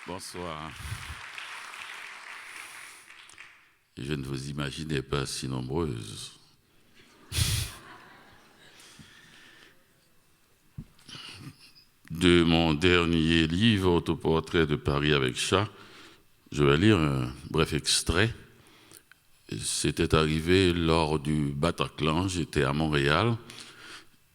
Bonsoir. Je ne vous imaginais pas si nombreuses. De mon dernier livre, Autoportrait de Paris avec chat, je vais lire un bref extrait. C'était arrivé lors du Bataclan, j'étais à Montréal,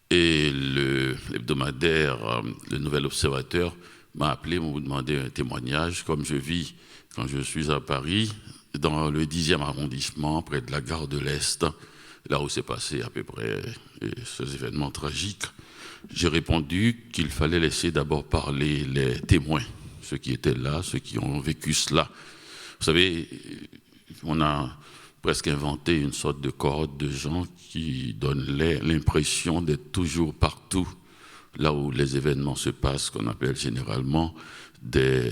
et l'hebdomadaire, le Nouvel Observateur, m'a appelé pour me demander un témoignage, comme je vis quand je suis à Paris, dans le 10e arrondissement, près de la gare de l'Est, là où s'est passé à peu près ces événements tragiques. J'ai répondu qu'il fallait laisser d'abord parler les témoins, ceux qui étaient là, ceux qui ont vécu cela. Vous savez, on a presque inventé une sorte de cohorte de gens qui donnent l'impression d'être toujours partout, là où les événements se passent, qu'on appelle généralement des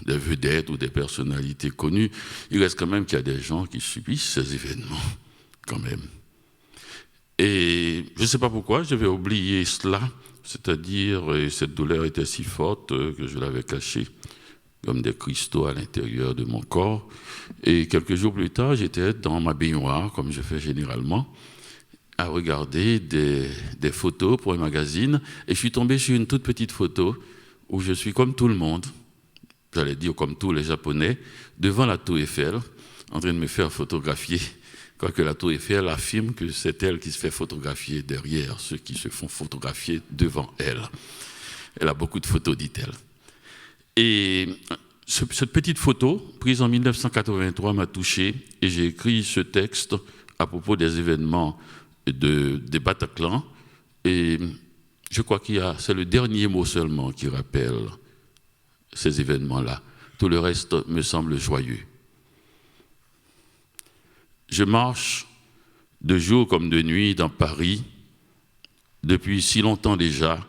vedettes ou des personnalités connues. Il reste quand même qu'il y a des gens qui subissent ces événements, quand même. Et je ne sais pas pourquoi, j'avais oublié cela, c'est-à-dire cette douleur était si forte que je l'avais cachée, comme des cristaux à l'intérieur de mon corps. Et quelques jours plus tard, j'étais dans ma baignoire, comme je fais généralement, à regarder des photos pour un magazine, et je suis tombé sur une toute petite photo où je suis comme tout le monde, j'allais dire comme tous les Japonais, devant la tour Eiffel, en train de me faire photographier. Quoique la tour Eiffel affirme que c'est elle qui se fait photographier derrière ceux qui se font photographier devant elle. Elle a beaucoup de photos, dit-elle. Et cette petite photo, prise en 1983, m'a touché et j'ai écrit ce texte à propos des événements des Bataclan. Et je crois c'est le dernier mot seulement qui rappelle ces événements-là. Tout le reste me semble joyeux. Je marche de jour comme de nuit dans Paris depuis si longtemps déjà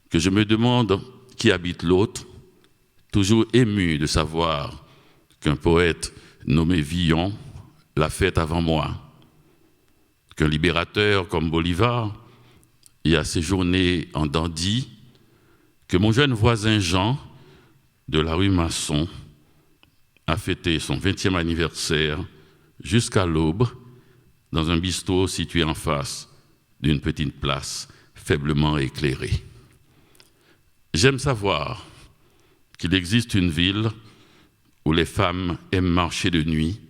que je me demande qui habite l'autre, toujours ému de savoir qu'un poète nommé Villon l'a fait avant moi, qu'un libérateur comme Bolivar y a séjourné en dandy, que mon jeune voisin Jean de la rue Masson a fêté son 20e anniversaire jusqu'à l'aube dans un bistrot situé en face d'une petite place faiblement éclairée. J'aime savoir qu'il existe une ville où les femmes aiment marcher de nuit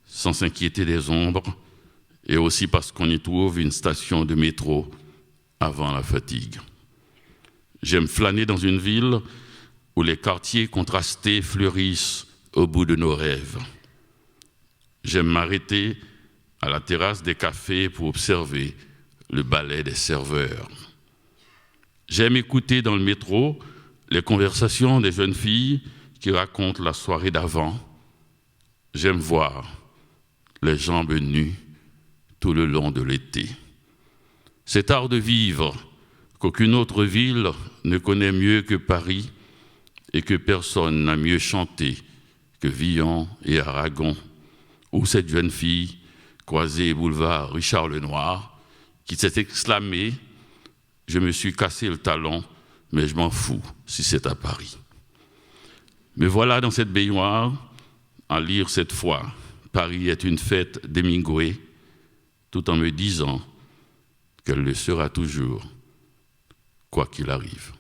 sans s'inquiéter des ombres, et aussi parce qu'on y trouve une station de métro avant la fatigue. J'aime flâner dans une ville où les quartiers contrastés fleurissent au bout de nos rêves. J'aime m'arrêter à la terrasse des cafés pour observer le ballet des serveurs. J'aime écouter dans le métro les conversations des jeunes filles qui racontent la soirée d'avant. J'aime voir les jambes nues tout le long de l'été. Cet art de vivre qu'aucune autre ville ne connaît mieux que Paris et que personne n'a mieux chanté que Villon et Aragon, ou cette jeune fille croisée boulevard Richard Lenoir qui s'est exclamée « Je me suis cassé le talon, mais je m'en fous si c'est à Paris ». Me voilà dans cette baignoire à lire cette fois « Paris est une fête d'Hemingway », tout en me disant qu'elle le sera toujours, quoi qu'il arrive.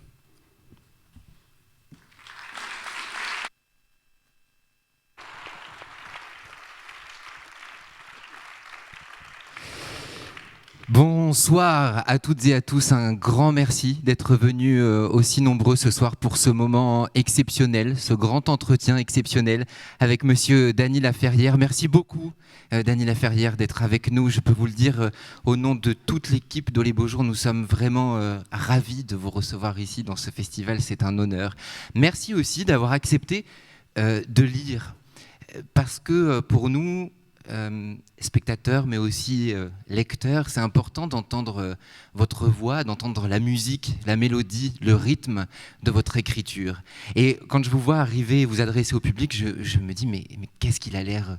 Bonsoir à toutes et à tous, un grand merci d'être venus aussi nombreux ce soir pour ce moment exceptionnel, ce grand entretien exceptionnel avec monsieur Dany Laferrière. Merci beaucoup Dany Laferrière d'être avec nous, je peux vous le dire au nom de toute l'équipe d'O les Beaux Jours, nous sommes vraiment ravis de vous recevoir ici dans ce festival, c'est un honneur. Merci aussi d'avoir accepté de lire, parce que pour nous, spectateurs mais aussi lecteurs, c'est important d'entendre votre voix, d'entendre la musique, la mélodie, le rythme de votre écriture. Et quand je vous vois arriver et vous adresser au public, je me dis mais qu'est-ce qu'il a l'air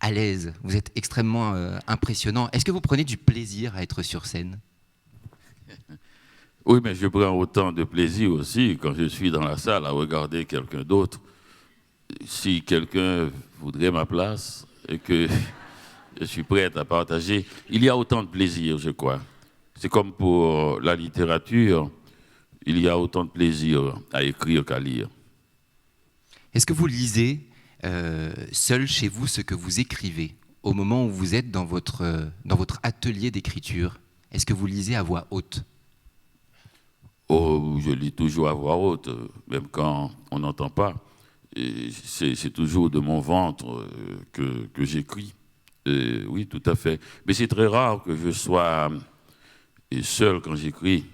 à l'aise. Vous êtes extrêmement impressionnant. Est-ce que vous prenez du plaisir à être sur scène ? Oui, mais je prends autant de plaisir aussi quand je suis dans la salle à regarder quelqu'un d'autre. Si quelqu'un voudrait ma place et que je suis prêt à partager, il y a autant de plaisir, je crois. C'est comme pour la littérature, il y a autant de plaisir à écrire qu'à lire. Est-ce que vous lisez seul chez vous ce que vous écrivez au moment où vous êtes dans votre atelier d'écriture? Est-ce que vous lisez à voix haute? Oh, je lis toujours à voix haute, même quand on n'entend pas. Et c'est toujours de mon ventre que j'écris. Oui, tout à fait. Mais c'est très rare que je sois seul quand j'écris.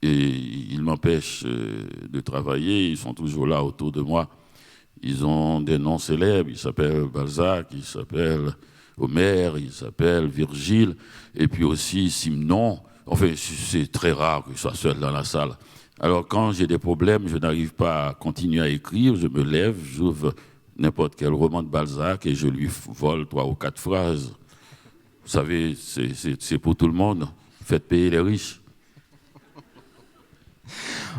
Et ils m'empêchent de travailler. Ils sont toujours là autour de moi. Ils ont des noms célèbres. Ils s'appellent Balzac, ils s'appellent Homère, ils s'appellent Virgile. Et puis aussi Simon. Enfin, c'est très rare que je sois seul dans la salle. Alors, quand j'ai des problèmes, je n'arrive pas à continuer à écrire, je me lève, j'ouvre n'importe quel roman de Balzac et je lui vole 3 ou 4 phrases. Vous savez, c'est pour tout le monde. Faites payer les riches.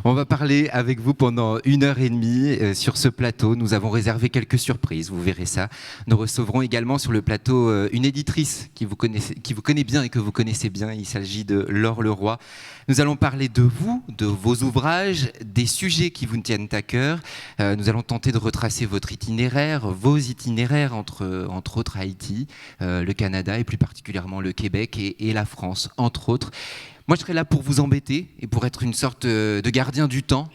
On va parler avec vous pendant 1h30 sur ce plateau. Nous avons réservé quelques surprises, vous verrez ça. Nous recevrons également sur le plateau une éditrice qui vous connaît bien et que vous connaissez bien. Il s'agit de Laure Leroy. Nous allons parler de vous, de vos ouvrages, des sujets qui vous tiennent à cœur. Nous allons tenter de retracer votre itinéraire, vos itinéraires entre autres Haïti, le Canada et plus particulièrement le Québec et la France, entre autres. Moi, je serai là pour vous embêter et pour être une sorte de gardien du temps.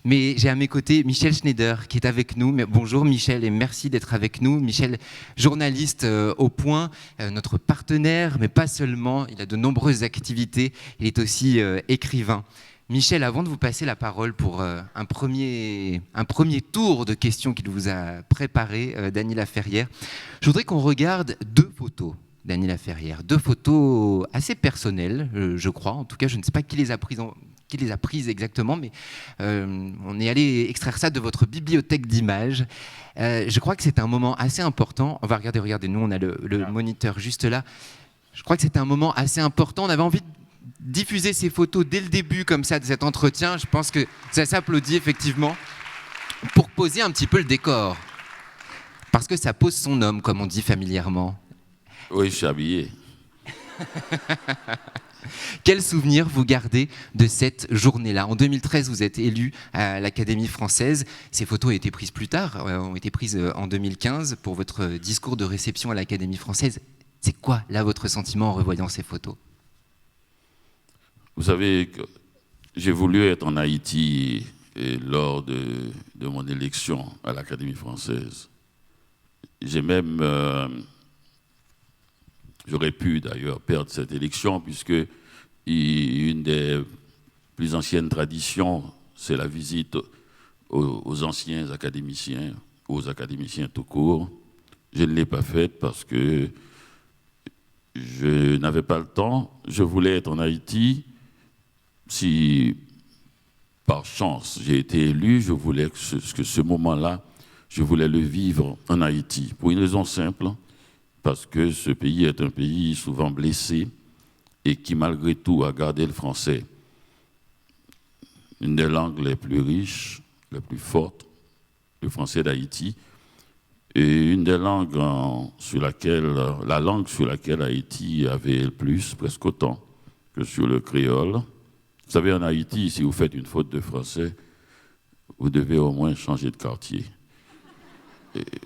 Mais j'ai à mes côtés Michel Schneider qui est avec nous. Bonjour Michel et merci d'être avec nous. Michel, journaliste au Point, notre partenaire, mais pas seulement. Il a de nombreuses activités. Il est aussi écrivain. Michel, avant de vous passer la parole pour un premier tour de questions qu'il vous a préparé, Dany Laferrière, je voudrais qu'on regarde 2 photos. Dany Laferrière, 2 photos assez personnelles, je crois. En tout cas, je ne sais pas qui les a prises exactement, mais on est allé extraire ça de votre bibliothèque d'images. Je crois que c'est un moment assez important. On va regardez, nous, on a le moniteur juste là. Je crois que c'était un moment assez important. On avait envie de diffuser ces photos dès le début, comme ça, de cet entretien. Je pense que ça s'applaudit, effectivement, pour poser un petit peu le décor. Parce que ça pose son homme, comme on dit familièrement. Oui, je suis habillé. Quel souvenir vous gardez de cette journée-là? En 2013, vous êtes élu à l'Académie française. Ces photos ont été prises plus tard, ont été prises en 2015 pour votre discours de réception à l'Académie française. C'est quoi, là, votre sentiment en revoyant ces photos? Vous savez que j'ai voulu être en Haïti lors de mon élection à l'Académie française. J'ai même... J'aurais pu d'ailleurs perdre cette élection puisque une des plus anciennes traditions, c'est la visite aux anciens académiciens, aux académiciens tout court. Je ne l'ai pas faite parce que je n'avais pas le temps. Je voulais être en Haïti. Si par chance j'ai été élu, je voulais que ce moment-là, je voulais le vivre en Haïti pour une raison simple. Parce que ce pays est un pays souvent blessé et qui, malgré tout, a gardé le français. Une des langues les plus riches, les plus fortes, le français d'Haïti, et une des langues la langue sur laquelle Haïti avait le plus, presque autant que sur le créole. Vous savez, en Haïti, si vous faites une faute de français, vous devez au moins changer de quartier.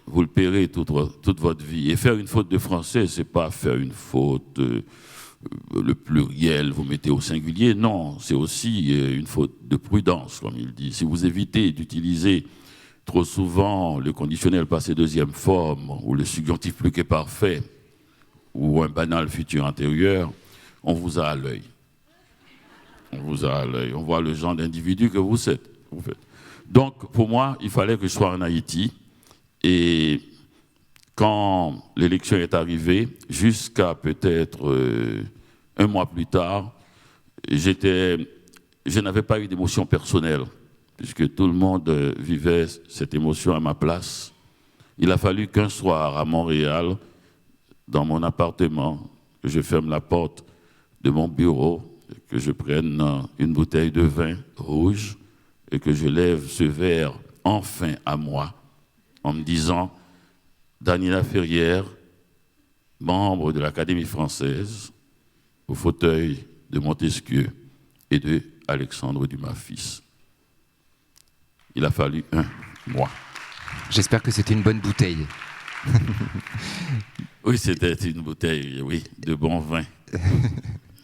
Vous le paierez toute votre vie. Et faire une faute de français, c'est pas faire une faute, le pluriel, vous mettez au singulier. Non, c'est aussi une faute de prudence, comme il dit. Si vous évitez d'utiliser trop souvent le conditionnel passé deuxième forme, ou le subjonctif plus que parfait, ou un banal futur antérieur, on vous a à l'œil. On vous a à l'œil. On voit le genre d'individu que vous êtes. Donc, pour moi, il fallait que je sois en Haïti. Et quand l'élection est arrivée, jusqu'à peut-être un mois plus tard, je n'avais pas eu d'émotion personnelle, puisque tout le monde vivait cette émotion à ma place. Il a fallu qu'un soir à Montréal, dans mon appartement, que je ferme la porte de mon bureau que je prenne une bouteille de vin rouge et que je lève ce verre enfin à moi en me disant Dany Laferrière, membre de l'Académie française, au fauteuil de Montesquieu et de Alexandre Dumas fils. Il a fallu un mois. J'espère que c'était une bonne bouteille. Oui, c'était une bouteille, oui, de bon vin.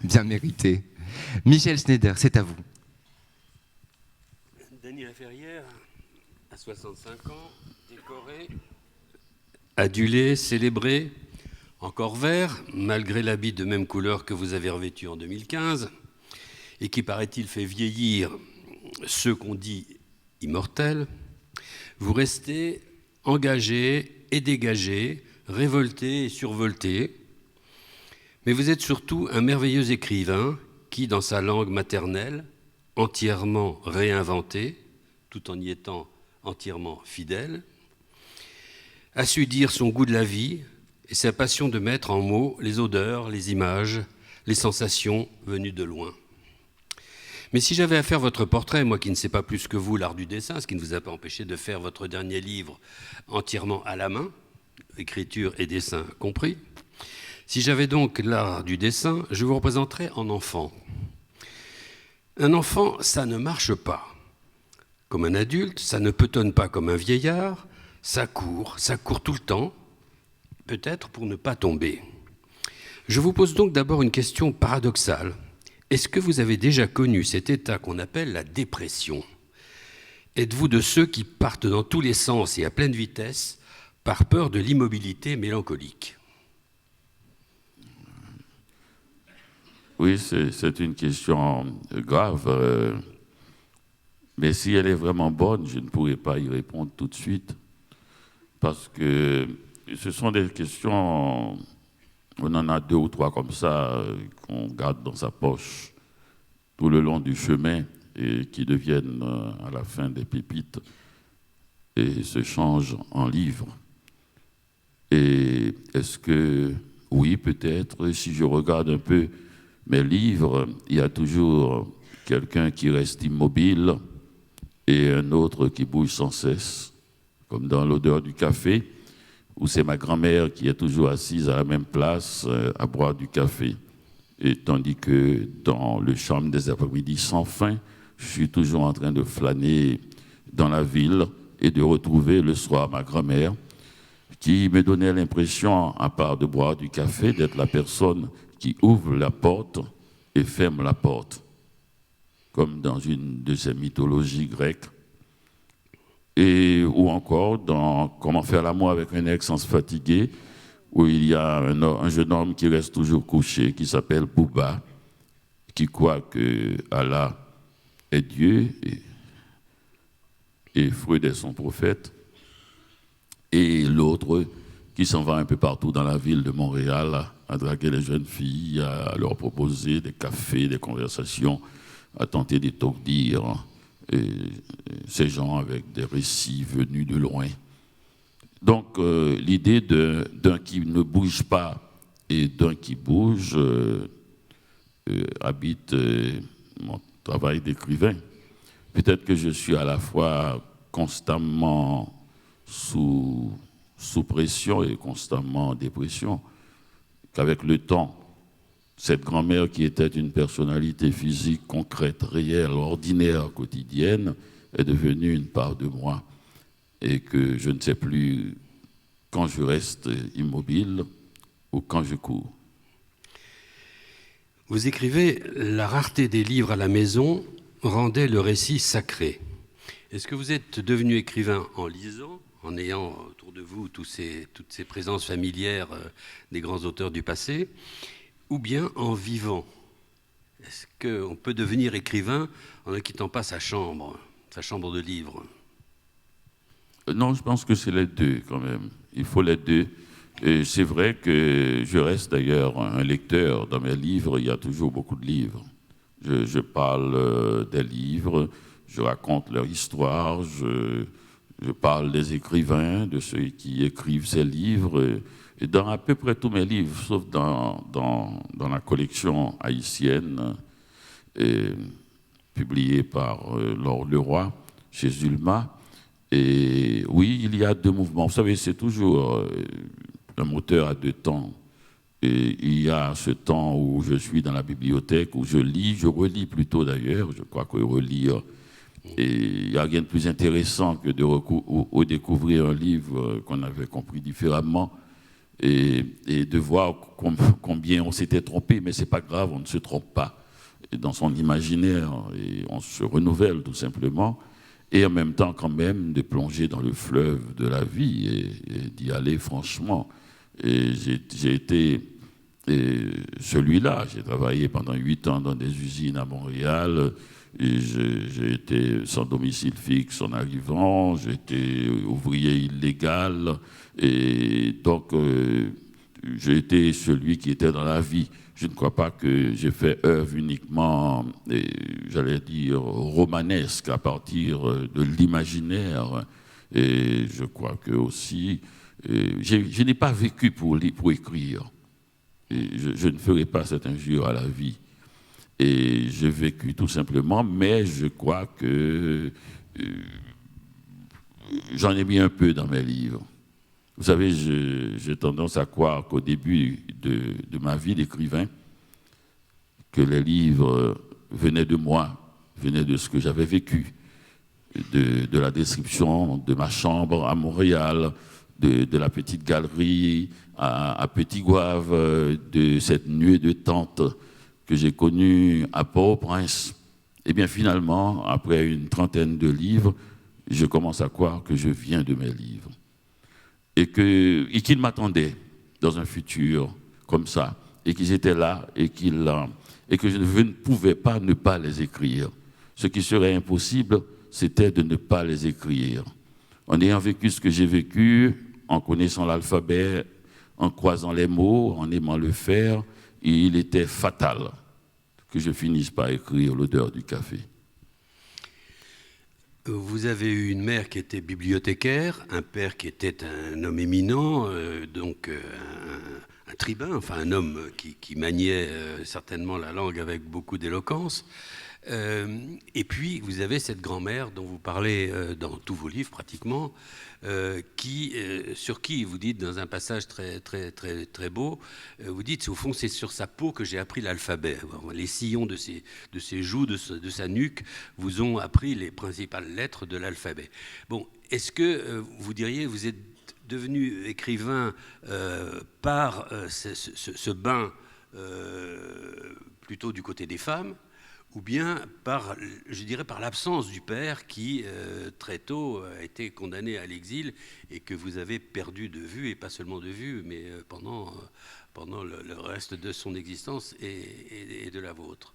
Bien mérité. Michel Schneider, c'est à vous. Dany Laferrière, à 65 ans, décoré, adulé, célébré, encore vert, malgré l'habit de même couleur que vous avez revêtu en 2015, et qui, paraît-il, fait vieillir ceux qu'on dit immortels, vous restez engagé et dégagé, révolté et survolté, mais vous êtes surtout un merveilleux écrivain qui, dans sa langue maternelle, entièrement réinventée, tout en y étant entièrement fidèle, a su dire son goût de la vie et sa passion de mettre en mots les odeurs, les images, les sensations venues de loin. Mais si j'avais à faire votre portrait, moi qui ne sais pas plus que vous l'art du dessin, ce qui ne vous a pas empêché de faire votre dernier livre entièrement à la main, écriture et dessin compris, si j'avais donc l'art du dessin, je vous représenterais en enfant. Un enfant, ça ne marche pas comme un adulte, ça ne petonne pas comme un vieillard, ça court tout le temps, peut-être pour ne pas tomber. Je vous pose donc d'abord une question paradoxale. Est-ce que vous avez déjà connu cet état qu'on appelle la dépression ? Êtes-vous de ceux qui partent dans tous les sens et à pleine vitesse par peur de l'immobilité mélancolique ? Oui, c'est une question grave, mais si elle est vraiment bonne, je ne pourrais pas y répondre tout de suite, parce que ce sont des questions, on en a 2 ou 3 comme ça, qu'on garde dans sa poche tout le long du chemin et qui deviennent à la fin des pépites et se changent en livres. Et est-ce que, oui, peut-être, si je regarde un peu mes livres, il y a toujours quelqu'un qui reste immobile et un autre qui bouge sans cesse, comme dans l'odeur du café, où c'est ma grand-mère qui est toujours assise à la même place à boire du café. Et tandis que dans le charme des après-midi sans fin, je suis toujours en train de flâner dans la ville et de retrouver le soir ma grand-mère qui me donnait l'impression, à part de boire du café, d'être la personne qui ouvre la porte et ferme la porte, comme dans une de ces mythologies grecques. Et, ou encore dans Comment faire l'amour avec un ex sans se fatiguer, où il y a un jeune homme qui reste toujours couché, qui s'appelle Bouba, qui croit que Allah est Dieu et Freud est son prophète, et l'autre qui s'en va un peu partout dans la ville de Montréal à draguer les jeunes filles, à leur proposer des cafés, des conversations, à tenter d'étourdir ces gens avec des récits venus de loin. Donc l'idée d'un qui ne bouge pas et d'un qui bouge habite mon travail d'écrivain. Peut-être que je suis à la fois constamment sous pression et constamment en dépression, qu'avec le temps, cette grand-mère qui était une personnalité physique concrète, réelle, ordinaire, quotidienne, est devenue une part de moi et que je ne sais plus quand je reste immobile ou quand je cours. Vous écrivez « La rareté des livres à la maison rendait le récit sacré ». Est-ce que vous êtes devenu écrivain en lisant, en ayant autour de vous toutes ces présences familières des grands auteurs du passé, ou bien en vivant? Est-ce qu'on peut devenir écrivain en ne quittant pas sa chambre de livres? Non, je pense que c'est les deux quand même. Il faut les deux. Et c'est vrai que je reste d'ailleurs un lecteur. Dans mes livres, il y a toujours beaucoup de livres. Je parle des livres, je raconte leur histoire, je parle des écrivains, de ceux qui écrivent ces livres. Et dans à peu près tous mes livres, sauf dans la collection haïtienne, publié par Laure Leroy chez Zulma. Et oui, il y a deux mouvements. Vous savez, c'est toujours un moteur à deux temps. Et il y a ce temps où je suis dans la bibliothèque, où je lis, je relis plutôt d'ailleurs, je crois que relire, et il n'y a rien de plus intéressant que de découvrir un livre qu'on avait compris différemment et de voir combien on s'était trompé, mais ce n'est pas grave, on ne se trompe pas. Et dans son imaginaire, et on se renouvelle tout simplement, et en même temps quand même de plonger dans le fleuve de la vie et d'y aller franchement. Et j'ai été celui-là. J'ai travaillé pendant 8 ans dans des usines à Montréal. Et j'ai été sans domicile fixe en arrivant. J'étais ouvrier illégal. Et donc, j'ai été celui qui était dans la vie. Je ne crois pas que j'ai fait œuvre uniquement, j'allais dire, romanesque à partir de l'imaginaire. Et je crois que aussi, je n'ai pas vécu pour écrire. Et je ne ferai pas cette injure à la vie. Et j'ai vécu tout simplement, mais je crois que j'en ai mis un peu dans mes livres. Vous savez, j'ai tendance à croire qu'au début de ma vie d'écrivain, que les livres venaient de moi, venaient de ce que j'avais vécu, de la description de ma chambre à Montréal, de la petite galerie à Petit Goave, de cette nuée de tente que j'ai connue à Port-au-Prince. Et bien finalement, après une trentaine de livres, je commence à croire que je viens de mes livres. Et qu'ils m'attendaient dans un futur comme ça, et qu'ils étaient là, et que je ne pouvais pas ne pas les écrire. Ce qui serait impossible, c'était de ne pas les écrire. En ayant vécu ce que j'ai vécu, en connaissant l'alphabet, en croisant les mots, en aimant le faire, il était fatal que je finisse par écrire L'odeur du café. Vous avez eu une mère qui était bibliothécaire, un père qui était un homme éminent, donc un tribun, enfin un homme qui maniait certainement la langue avec beaucoup d'éloquence. Et puis vous avez cette grand-mère dont vous parlez dans tous vos livres pratiquement, sur qui vous dites dans un passage très, très, très, très beau, vous dites au fond c'est sur sa peau que j'ai appris l'alphabet. Les sillons de ses joues, de sa nuque vous ont appris les principales lettres de l'alphabet. Bon, est-ce que vous diriez vous êtes devenu écrivain par ce bain plutôt du côté des femmes, ou bien par, je dirais, par l'absence du père qui, très tôt, a été condamné à l'exil et que vous avez perdu de vue, et pas seulement de vue, mais pendant le reste de son existence et de la vôtre.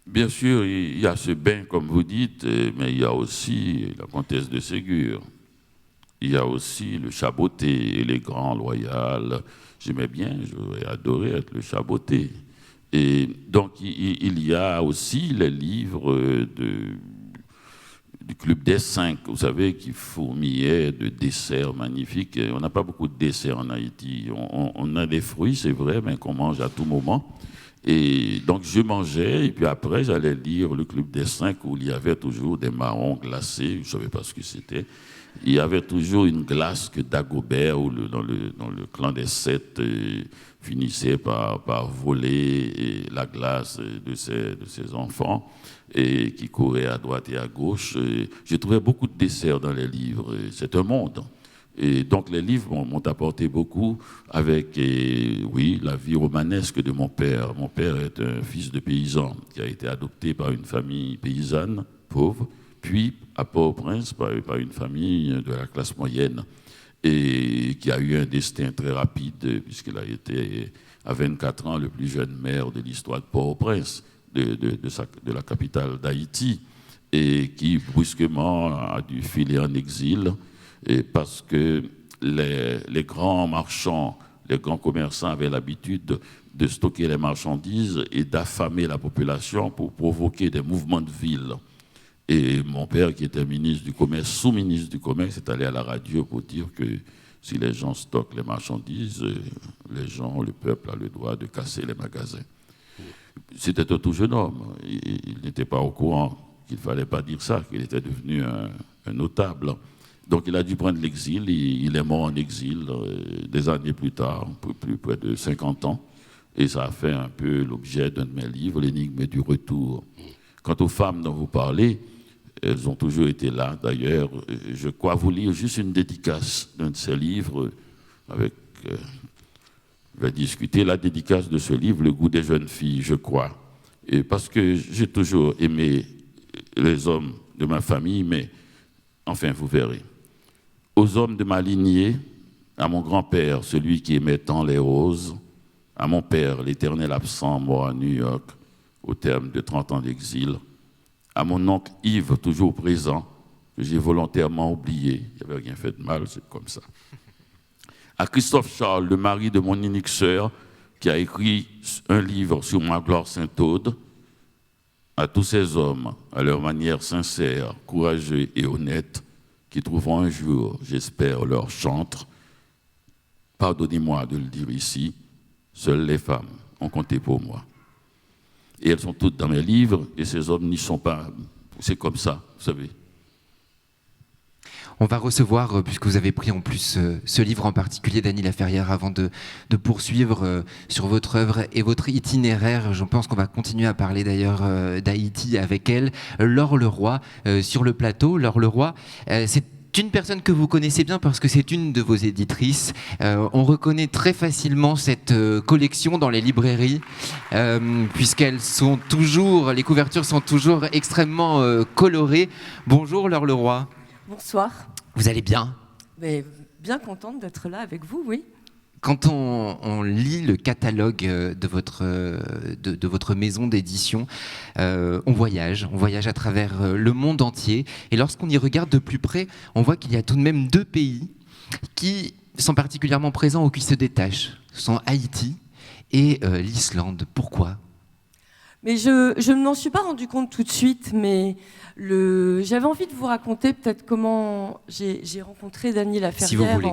Bien sûr, il y a ce bain, comme vous dites, mais il y a aussi la comtesse de Ségur. Il y a aussi le Chaboté, les grands loyal. J'aimais bien, j'aurais adoré être le Chaboté. Et donc, il y a aussi les livres du Club des 5, vous savez, qui fourmillaient de desserts magnifiques. On n'a pas beaucoup de desserts en Haïti. On a des fruits, c'est vrai, mais qu'on mange à tout moment. Et donc, je mangeais, et puis après, j'allais lire le Club des 5, où il y avait toujours des marrons glacés, je ne savais pas ce que c'était. Il y avait toujours une glace que Dagobert, ou dans le clan des 7, finissait par voler la glace de ses enfants, et qui couraient à droite et à gauche. J'ai trouvé beaucoup de desserts dans les livres. C'est un monde. Et donc les livres m'ont apporté beaucoup avec, oui, la vie romanesque de mon père. Mon père est un fils de paysan qui a été adopté par une famille paysanne, pauvre, puis à Port-au-Prince par une famille de la classe moyenne, et qui a eu un destin très rapide, puisqu'il a été à 24 ans le plus jeune maire de l'histoire de Port-au-Prince, de la capitale d'Haïti, et qui brusquement a dû filer en exil, et parce que les grands marchands, les grands commerçants avaient l'habitude de stocker les marchandises et d'affamer la population pour provoquer des mouvements de ville. Et mon père, qui était ministre du Commerce, sous-ministre du Commerce, est allé à la radio pour dire que si les gens stockent les marchandises, le peuple a le droit de casser les magasins. c'était un tout jeune homme. Il n'était pas au courant qu'il ne fallait pas dire ça, qu'il était devenu un notable. Donc il a dû prendre l'exil. Il est mort en exil des années plus tard, plus près de 50 ans. Et ça a fait un peu l'objet d'un de mes livres, L'énigme du retour. Quant aux femmes dont vous parlez, elles ont toujours été là. D'ailleurs, je crois vous lire juste une dédicace d'un de ces livres avec... je vais discuter la dédicace de ce livre, Le goût des jeunes filles, je crois. Et parce que j'ai toujours aimé les hommes de ma famille, mais enfin, vous verrez. Aux hommes de ma lignée, à mon grand-père, celui qui aimait tant les roses, à mon père, l'éternel absent, mort à New York, au terme de 30 ans d'exil, à mon oncle Yves, toujours présent, que j'ai volontairement oublié, il n'avait rien fait de mal, c'est comme ça. À Christophe Charles, le mari de mon unique sœur, qui a écrit un livre sur ma gloire Sainte-Aude, à tous ces hommes, à leur manière sincère, courageux et honnête, qui trouveront un jour, j'espère, leur chantre. Pardonnez-moi de le dire ici, seules les femmes ont compté pour moi. Et elles sont toutes dans mes livres, et ces hommes n'y sont pas. C'est comme ça, vous savez. On va recevoir, puisque vous avez pris en plus ce livre en particulier, Dany Laferrière, avant de poursuivre sur votre œuvre et votre itinéraire. Je pense qu'on va continuer à parler d'ailleurs d'Haïti avec elle. Laure Leroy, sur le plateau. Laure Leroy, c'est une personne que vous connaissez bien parce que c'est une de vos éditrices. On reconnaît très facilement cette collection dans les librairies, puisqu'elles sont toujours, les couvertures sont toujours extrêmement colorées. Bonjour Laure Leroy. Bonsoir. Vous allez bien? Mais bien contente d'être là avec vous, oui. Quand on lit le catalogue de votre maison d'édition, on voyage à travers le monde entier. Et lorsqu'on y regarde de plus près, on voit qu'il y a tout de même 2 pays qui sont particulièrement présents ou qui se détachent. Ce sont Haïti et l'Islande. Pourquoi ? Mais je ne m'en suis pas rendu compte tout de suite, mais j'avais envie de vous raconter peut-être comment j'ai rencontré Dany Laferrière, si vous voulez,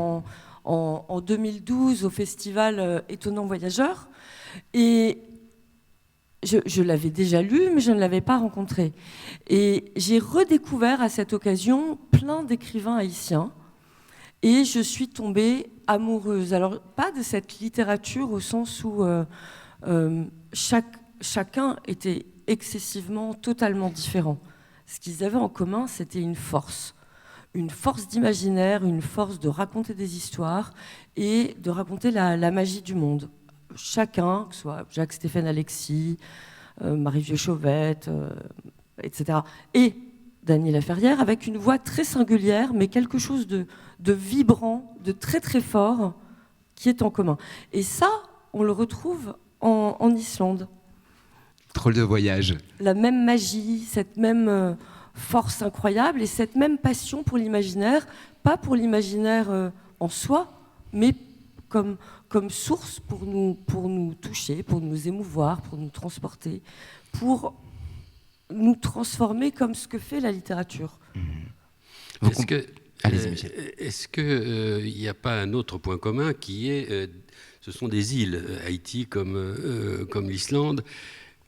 en 2012 au festival Étonnant Voyageur. Et je l'avais déjà lu, mais je ne l'avais pas rencontré. Et j'ai redécouvert à cette occasion plein d'écrivains haïtiens. Et je suis tombée amoureuse. Alors, pas de cette littérature au sens où chacun était excessivement, totalement différent. Ce qu'ils avaient en commun, c'était une force d'imaginaire, une force de raconter des histoires et de raconter la magie du monde. Chacun, que ce soit Jacques-Stéphane Alexis, Marie-Vieux Chauvette, etc. Et Dany Laferrière, avec une voix très singulière, mais quelque chose de vibrant, de très très fort, qui est en commun. Et ça, on le retrouve en Islande. Drôle de voyage. La même magie, cette même force incroyable et cette même passion pour l'imaginaire, pas pour l'imaginaire en soi, mais comme source pour nous toucher, pour nous émouvoir, pour nous transporter, pour nous transformer comme ce que fait la littérature. Est-ce qu'il n'y a pas un autre point commun qui est, ce sont des îles, Haïti comme l'Islande,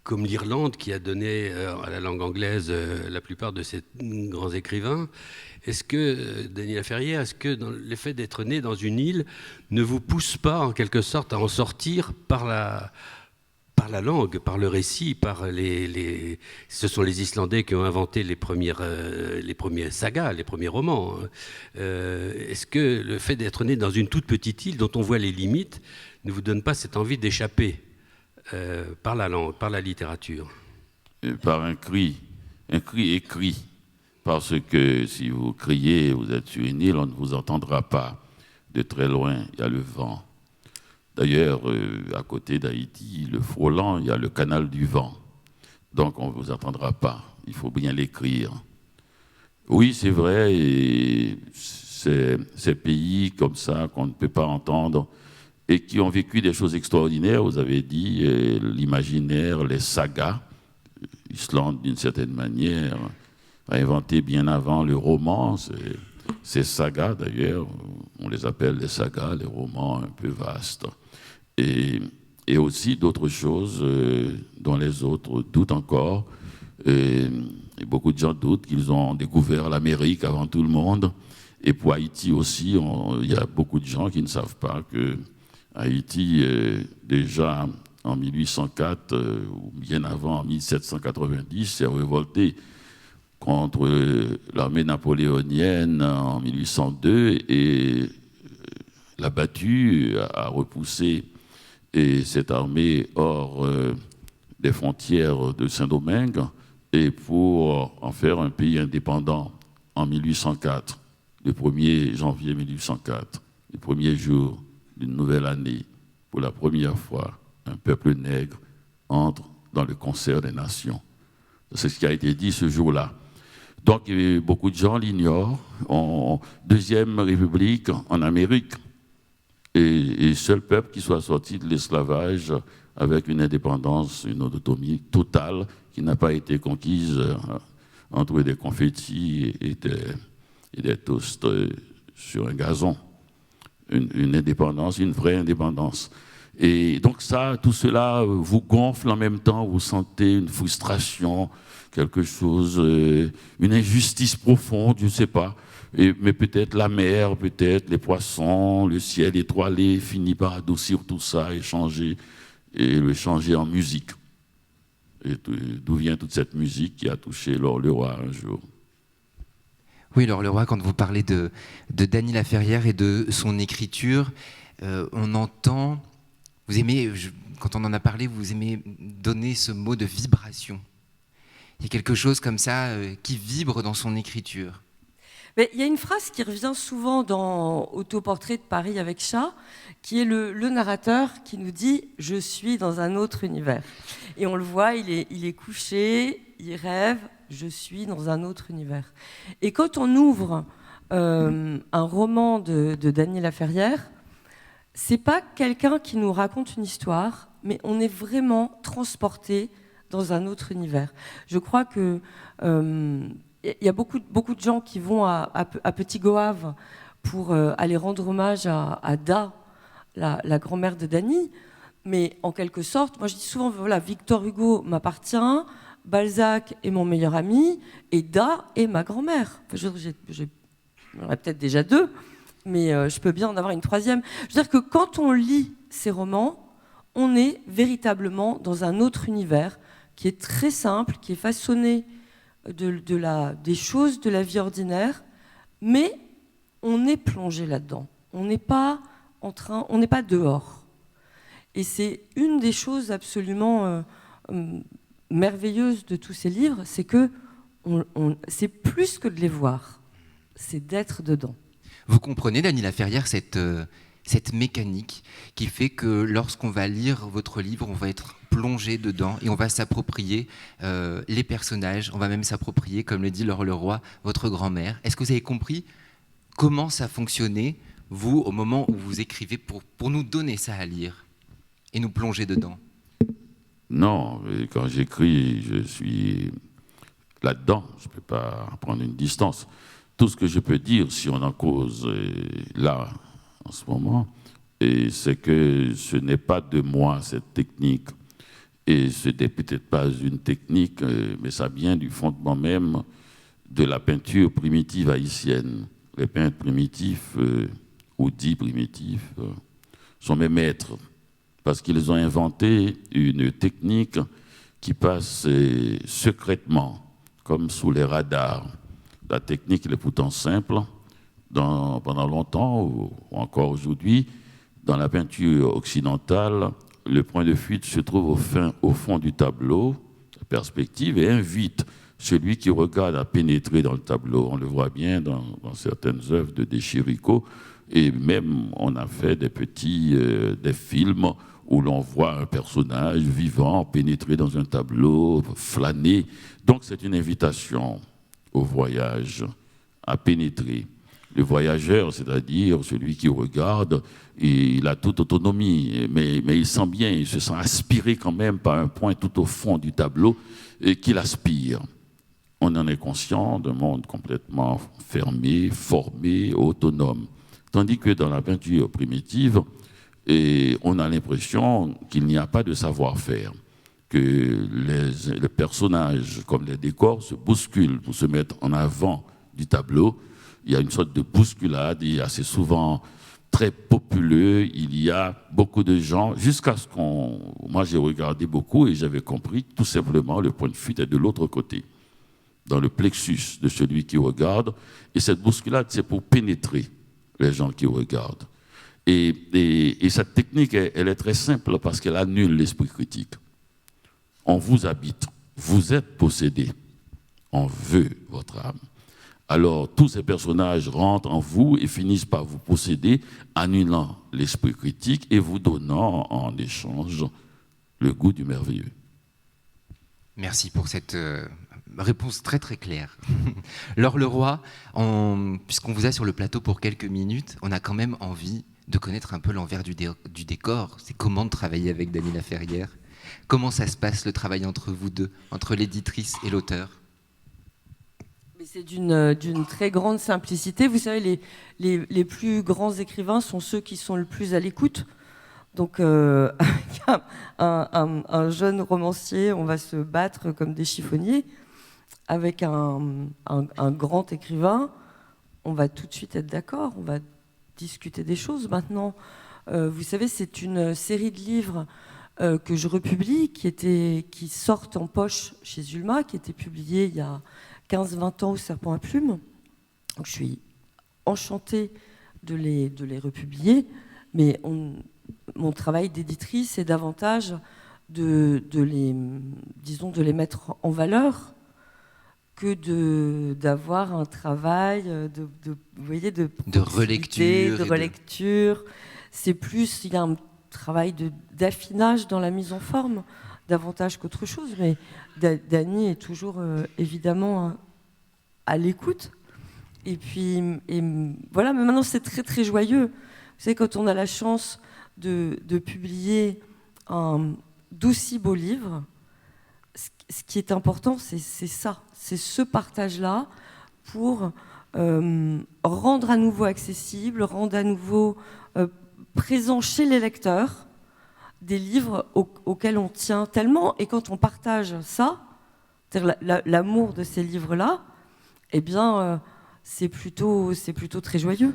comme l'Irlande qui a donné à la langue anglaise la plupart de ces grands écrivains. Est-ce que, Dany Laferrière, est-ce que le fait d'être né dans une île ne vous pousse pas en quelque sorte à en sortir par la langue, par le récit, ce sont les Islandais qui ont inventé les premières sagas, les premiers romans. Est-ce que le fait d'être né dans une toute petite île dont on voit les limites ne vous donne pas cette envie d'échapper par la langue, par la littérature? Par un cri écrit. Parce que si vous criez, vous êtes sur une île, on ne vous entendra pas. De très loin, il y a le vent. D'ailleurs, à côté d'Haïti, le frôlant, il y a le canal du vent. Donc, on ne vous entendra pas. Il faut bien l'écrire. Oui, c'est vrai, et ces pays comme ça qu'on ne peut pas entendre et qui ont vécu des choses extraordinaires, vous avez dit, l'imaginaire, les sagas. L'Islande, d'une certaine manière, a inventé bien avant le roman. Ces sagas, d'ailleurs, on les appelle les sagas, les romans un peu vastes. Et et aussi d'autres choses dont les autres doutent encore. Et beaucoup de gens doutent qu'ils ont découvert l'Amérique avant tout le monde. Et pour Haïti aussi, il y a beaucoup de gens qui ne savent pas que Haïti, déjà en 1804, ou bien avant, en 1790, s'est révolté contre l'armée napoléonienne en 1802 et l'a battu, a repoussé cette armée hors des frontières de Saint-Domingue et pour en faire un pays indépendant en 1804, le 1er janvier 1804, le premier jour d'une nouvelle année, pour la première fois, un peuple nègre entre dans le concert des nations. C'est ce qui a été dit ce jour-là. Donc, beaucoup de gens l'ignorent. Deuxième république en Amérique, et seul peuple qui soit sorti de l'esclavage avec une indépendance, une autonomie totale qui n'a pas été conquise entre des confettis et des toasts sur un gazon. Une indépendance, une vraie indépendance. Et donc ça, tout cela vous gonfle en même temps, vous sentez une frustration, quelque chose, une injustice profonde, je ne sais pas. Mais peut-être la mer, peut-être les poissons, le ciel étoilé finit par adoucir tout ça et le changer en musique. Et d'où vient toute cette musique qui a touché Laure Leroy un jour? Oui, Laure Leroy, quand vous parlez de Dany Laferrière et de son écriture, on entend, vous aimez, quand on en a parlé, vous aimez donner ce mot de vibration. Il y a quelque chose comme ça qui vibre dans son écriture. Mais il y a une phrase qui revient souvent dans Autoportrait de Paris avec chat, qui est le narrateur qui nous dit « Je suis dans un autre univers ». Et on le voit, il est couché, il rêve, je suis dans un autre univers. Et quand on ouvre un roman de Dany Laferrière, c'est pas quelqu'un qui nous raconte une histoire, mais on est vraiment transporté dans un autre univers. Je crois que il y a beaucoup de gens qui vont à Petit Goâve pour aller rendre hommage à Da, la grand-mère de Dany, mais en quelque sorte, moi je dis souvent, voilà, Victor Hugo m'appartient, Balzac est mon meilleur ami, et Da est ma grand-mère. J'en aurais peut-être déjà deux, mais je peux bien en avoir une troisième. Je veux dire que quand on lit ces romans, on est véritablement dans un autre univers qui est très simple, qui est façonné des choses de la vie ordinaire, mais on est plongé là-dedans. On n'est pas dehors. Et c'est une des choses absolument merveilleuses de tous ces livres, c'est que c'est plus que de les voir, c'est d'être dedans. Vous comprenez, Dany Laferrière, cette mécanique qui fait que lorsqu'on va lire votre livre, on va être plongé dedans et on va s'approprier les personnages, on va même s'approprier, comme le dit Laure Leroy, votre grand-mère. Est-ce que vous avez compris comment ça fonctionnait, vous, au moment où vous écrivez, pour nous donner ça à lire et nous plonger dedans? Non, quand j'écris, je suis là-dedans, je ne peux pas prendre une distance. Tout ce que je peux dire, si on en cause là, en ce moment, c'est que ce n'est pas de moi cette technique. Et ce n'est peut-être pas une technique, mais ça vient du fondement même de la peinture primitive haïtienne. Les peintres primitifs, ou dits primitifs, sont mes maîtres, parce qu'ils ont inventé une technique qui passe secrètement, comme sous les radars. La technique est pourtant simple. Pendant longtemps, ou encore aujourd'hui, dans la peinture occidentale, le point de fuite se trouve au fond du tableau, la perspective, et invite celui qui regarde à pénétrer dans le tableau. On le voit bien dans certaines œuvres de De Chirico, et même on a fait des films où l'on voit un personnage vivant pénétrer dans un tableau, flâner. Donc c'est une invitation au voyage, à pénétrer. Le voyageur, c'est-à-dire celui qui regarde, il a toute autonomie, mais il sent bien, il se sent aspiré quand même par un point tout au fond du tableau et qu'il aspire. On en est conscient d'un monde complètement fermé, formé, autonome. Tandis que dans la peinture primitive, et on a l'impression qu'il n'y a pas de savoir-faire, que les personnages, comme les décors, se bousculent pour se mettre en avant du tableau. Il y a une sorte de bousculade, et assez souvent très populeux, il y a beaucoup de gens, jusqu'à ce qu'on... Moi, j'ai regardé beaucoup et j'avais compris tout simplement le point de fuite est de l'autre côté, dans le plexus de celui qui regarde. Et cette bousculade, c'est pour pénétrer les gens qui regardent. Et cette technique, elle est très simple parce qu'elle annule l'esprit critique. On vous habite, vous êtes possédé, on veut votre âme. Alors, tous ces personnages rentrent en vous et finissent par vous posséder, annulant l'esprit critique et vous donnant en échange le goût du merveilleux. Merci pour cette réponse très très claire. Laure Leroy, puisqu'on vous a sur le plateau pour quelques minutes, on a quand même envie de connaître un peu l'envers du décor. C'est comment de travailler avec Dany Laferrière? Comment ça se passe le travail entre vous deux, entre l'éditrice et l'auteur? C'est d'une très grande simplicité. Vous savez, les plus grands écrivains sont ceux qui sont le plus à l'écoute. Donc, avec un jeune romancier, on va se battre comme des chiffonniers. Avec un grand écrivain, on va tout de suite être d'accord, on va discuter des choses. Maintenant, vous savez, c'est une série de livres que je republie, qui sortent en poche chez Zulma, qui était publiée il y a 15-20 ans au Serpent à Plumes. Donc, je suis enchantée de les republier, mais mon travail d'éditrice est davantage de les mettre en valeur que d'avoir un travail vous voyez, de relecture. C'est plus, il y a un travail d'affinage dans la mise en forme, davantage qu'autre chose, mais Dany est toujours évidemment à l'écoute. Et puis, voilà, mais maintenant c'est très très joyeux. Vous savez, quand on a la chance de publier un d'aussi beau livre, ce qui est important, c'est ça, c'est ce partage-là pour rendre à nouveau accessible, rendre à nouveau présent chez les lecteurs des livres auxquels on tient tellement. Et quand on partage ça, c'est-à-dire l'amour de ces livres-là, eh bien, c'est plutôt très joyeux.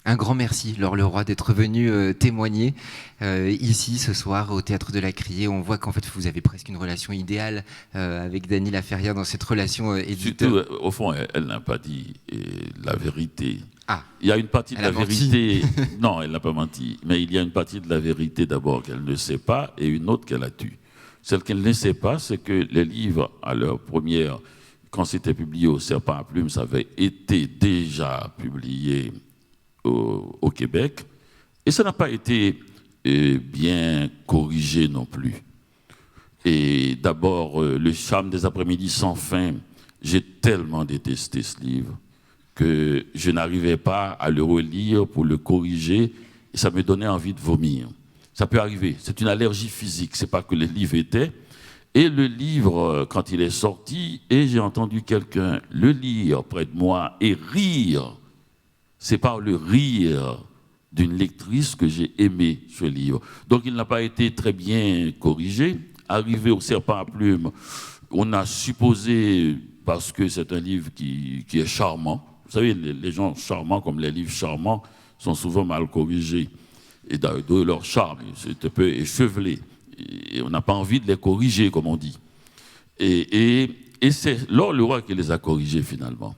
Un grand merci, Laure Leroy, d'être venue témoigner ici ce soir au Théâtre de la Criée. On voit qu'en fait vous avez presque une relation idéale avec Dany Laferrière dans cette relation éditeur. Surtout, au fond, elle n'a pas dit la vérité. Ah, il y a une partie de elle a la vérité. Non, elle n'a pas menti. Mais il y a une partie de la vérité d'abord qu'elle ne sait pas et une autre qu'elle a tue. Celle qu'elle ne sait pas, c'est que les livres, à leur première, quand c'était publié au Serpent à Plumes, ça avait été déjà publié au Québec, et ça n'a pas été bien corrigé non plus. Et d'abord, Le charme des après-midi sans fin, j'ai tellement détesté ce livre que je n'arrivais pas à le relire pour le corriger, et ça me donnait envie de vomir. Ça peut arriver, c'est une allergie physique, c'est pas que le livre était. Et le livre, quand il est sorti, et j'ai entendu quelqu'un le lire près de moi et rire, c'est par le rire d'une lectrice que j'ai aimé ce livre. Donc il n'a pas été très bien corrigé. Arrivé au Serpent à Plumes, on a supposé, parce que c'est un livre qui est charmant, vous savez, les gens charmants comme les livres charmants sont souvent mal corrigés. Et de leur charme, c'est un peu échevelé. Et on n'a pas envie de les corriger, comme on dit. Et c'est Laure Leroy qui les a corrigés finalement.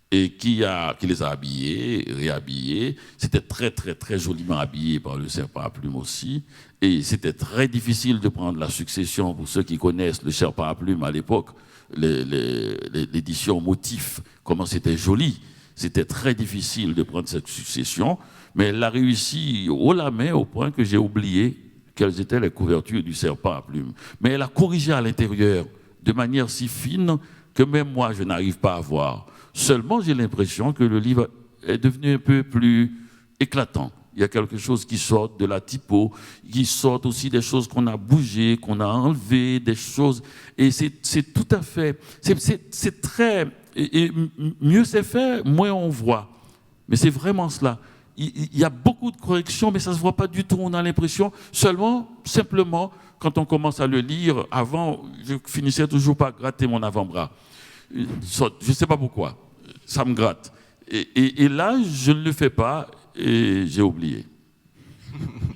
Et qui les a habillés, réhabillés. C'était très, très, très joliment habillé par le Serpent à Plumes aussi. Et c'était très difficile de prendre la succession, pour ceux qui connaissent le Serpent à Plumes à l'époque, l'édition Motif, comment c'était joli. C'était très difficile de prendre cette succession, mais elle l'a réussi haut la main au point que j'ai oublié quelles étaient les couvertures du Serpent à Plumes. Mais elle a corrigé à l'intérieur de manière si fine que même moi, je n'arrive pas à voir. Seulement, j'ai l'impression que le livre est devenu un peu plus éclatant. Il y a quelque chose qui sort de la typo, qui sort aussi des choses qu'on a bougées, qu'on a enlevées, des choses. Et c'est tout à fait... C'est très... Et mieux c'est fait, moins on voit. Mais c'est vraiment cela. il y a beaucoup de corrections, mais ça ne se voit pas du tout. On a l'impression, simplement, quand on commence à le lire, avant, je finissais toujours par gratter mon avant-bras. Je ne sais pas pourquoi, ça me gratte. Et là, je ne le fais pas et j'ai oublié.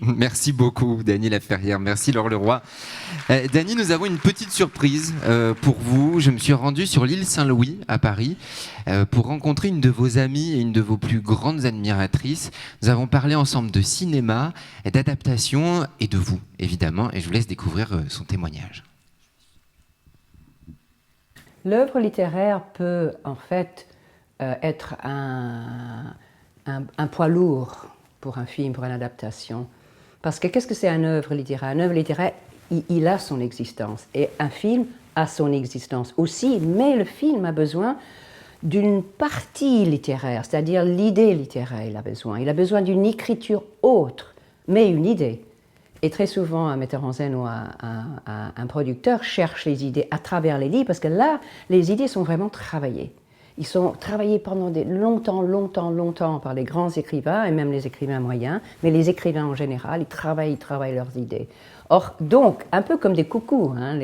Merci beaucoup, Dany Laferrière. Merci, Laure Leroy. Dany, nous avons une petite surprise pour vous. Je me suis rendu sur l'île Saint-Louis, à Paris, pour rencontrer une de vos amies et une de vos plus grandes admiratrices. Nous avons parlé ensemble de cinéma, d'adaptation et de vous, évidemment. Et je vous laisse découvrir son témoignage. L'œuvre littéraire peut, en fait, être un poids lourd pour un film, pour une adaptation. Parce que qu'est-ce que c'est une œuvre littéraire? Une œuvre littéraire, il a son existence. Et un film a son existence aussi, mais le film a besoin d'une partie littéraire, c'est-à-dire l'idée littéraire, il a besoin. Il a besoin d'une écriture autre, mais une idée. Et très souvent, un metteur en scène ou un producteur cherche les idées à travers les livres, parce que là, les idées sont vraiment travaillées. Ils sont travaillés pendant longtemps par les grands écrivains et même les écrivains moyens, mais les écrivains en général, ils travaillent leurs idées. Or, donc, un peu comme des coucous, hein,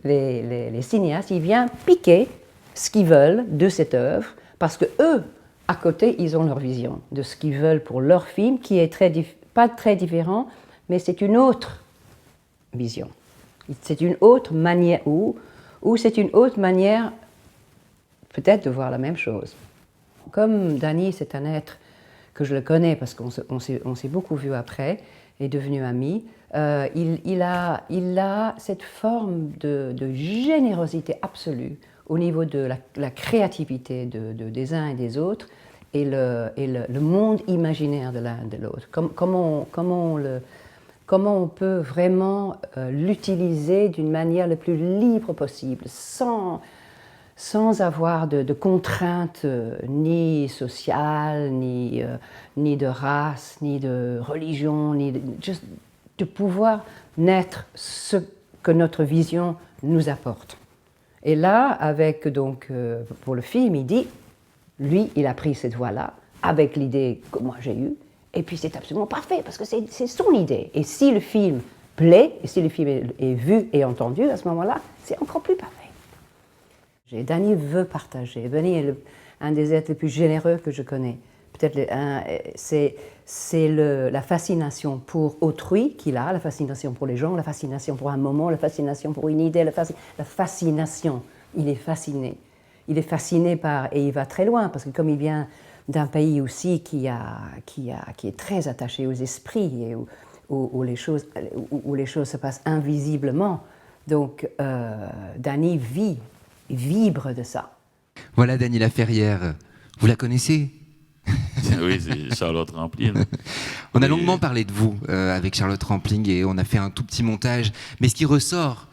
les cinéastes, ils viennent piquer ce qu'ils veulent de cette œuvre, parce que eux, à côté, ils ont leur vision de ce qu'ils veulent pour leur film, qui est pas très différent, mais c'est une autre vision. C'est une autre manière, ou c'est une autre manière peut-être de voir la même chose. Comme Dany, c'est un être que je le connais parce qu'on s'est beaucoup vu après, est devenu ami, il a cette forme de générosité absolue au niveau de la créativité des uns et des autres et le monde imaginaire de l'un et de l'autre. Comment on peut vraiment l'utiliser d'une manière la plus libre possible, sans avoir de contraintes ni sociales, ni de race, ni de religion, juste de pouvoir naître ce que notre vision nous apporte. Et là, avec pour le film, il dit, lui, il a pris cette voie-là, avec l'idée que moi j'ai eue, et puis c'est absolument parfait, parce que c'est son idée. Et si le film plaît, et si le film est vu et entendu, à ce moment-là, c'est encore plus parfait. Dany veut partager. Dany est un des êtres les plus généreux que je connais. Peut-être c'est la fascination pour autrui qu'il a, la fascination pour les gens, la fascination pour un moment, la fascination pour une idée, la fascination. Il est fasciné. Il est fasciné et il va très loin, parce que comme il vient d'un pays aussi qui est très attaché aux esprits et où les choses se passent invisiblement, donc Dany vibre de ça. Voilà Dany Laferrière. Vous la connaissez? Oui, c'est Charlotte Rampling. On a longuement parlé de vous avec Charlotte Rampling et on a fait un tout petit montage. Mais ce qui ressort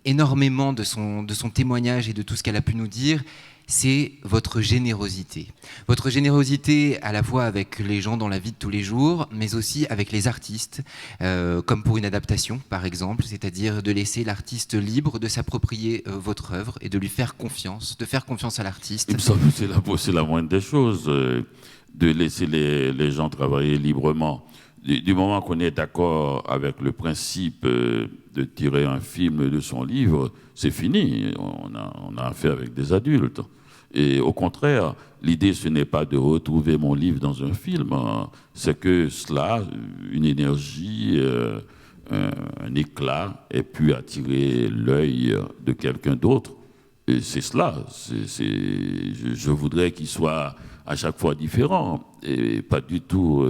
énormément de son témoignage et de tout ce qu'elle a pu nous dire, c'est votre générosité. Votre générosité à la fois avec les gens dans la vie de tous les jours, mais aussi avec les artistes, comme pour une adaptation par exemple, c'est-à-dire de laisser l'artiste libre de s'approprier votre œuvre et de lui faire confiance, de faire confiance à l'artiste. Il me semble que c'est la moindre des choses, de laisser les gens travailler librement. Du moment qu'on est d'accord avec le principe de tirer un film de son livre, c'est fini. On a affaire avec des adultes. Et au contraire, l'idée, ce n'est pas de retrouver mon livre dans un film, hein. C'est que cela, une énergie, un éclat, ait pu attirer l'œil de quelqu'un d'autre. Et c'est cela. Je voudrais qu'il soit à chaque fois différent et pas du tout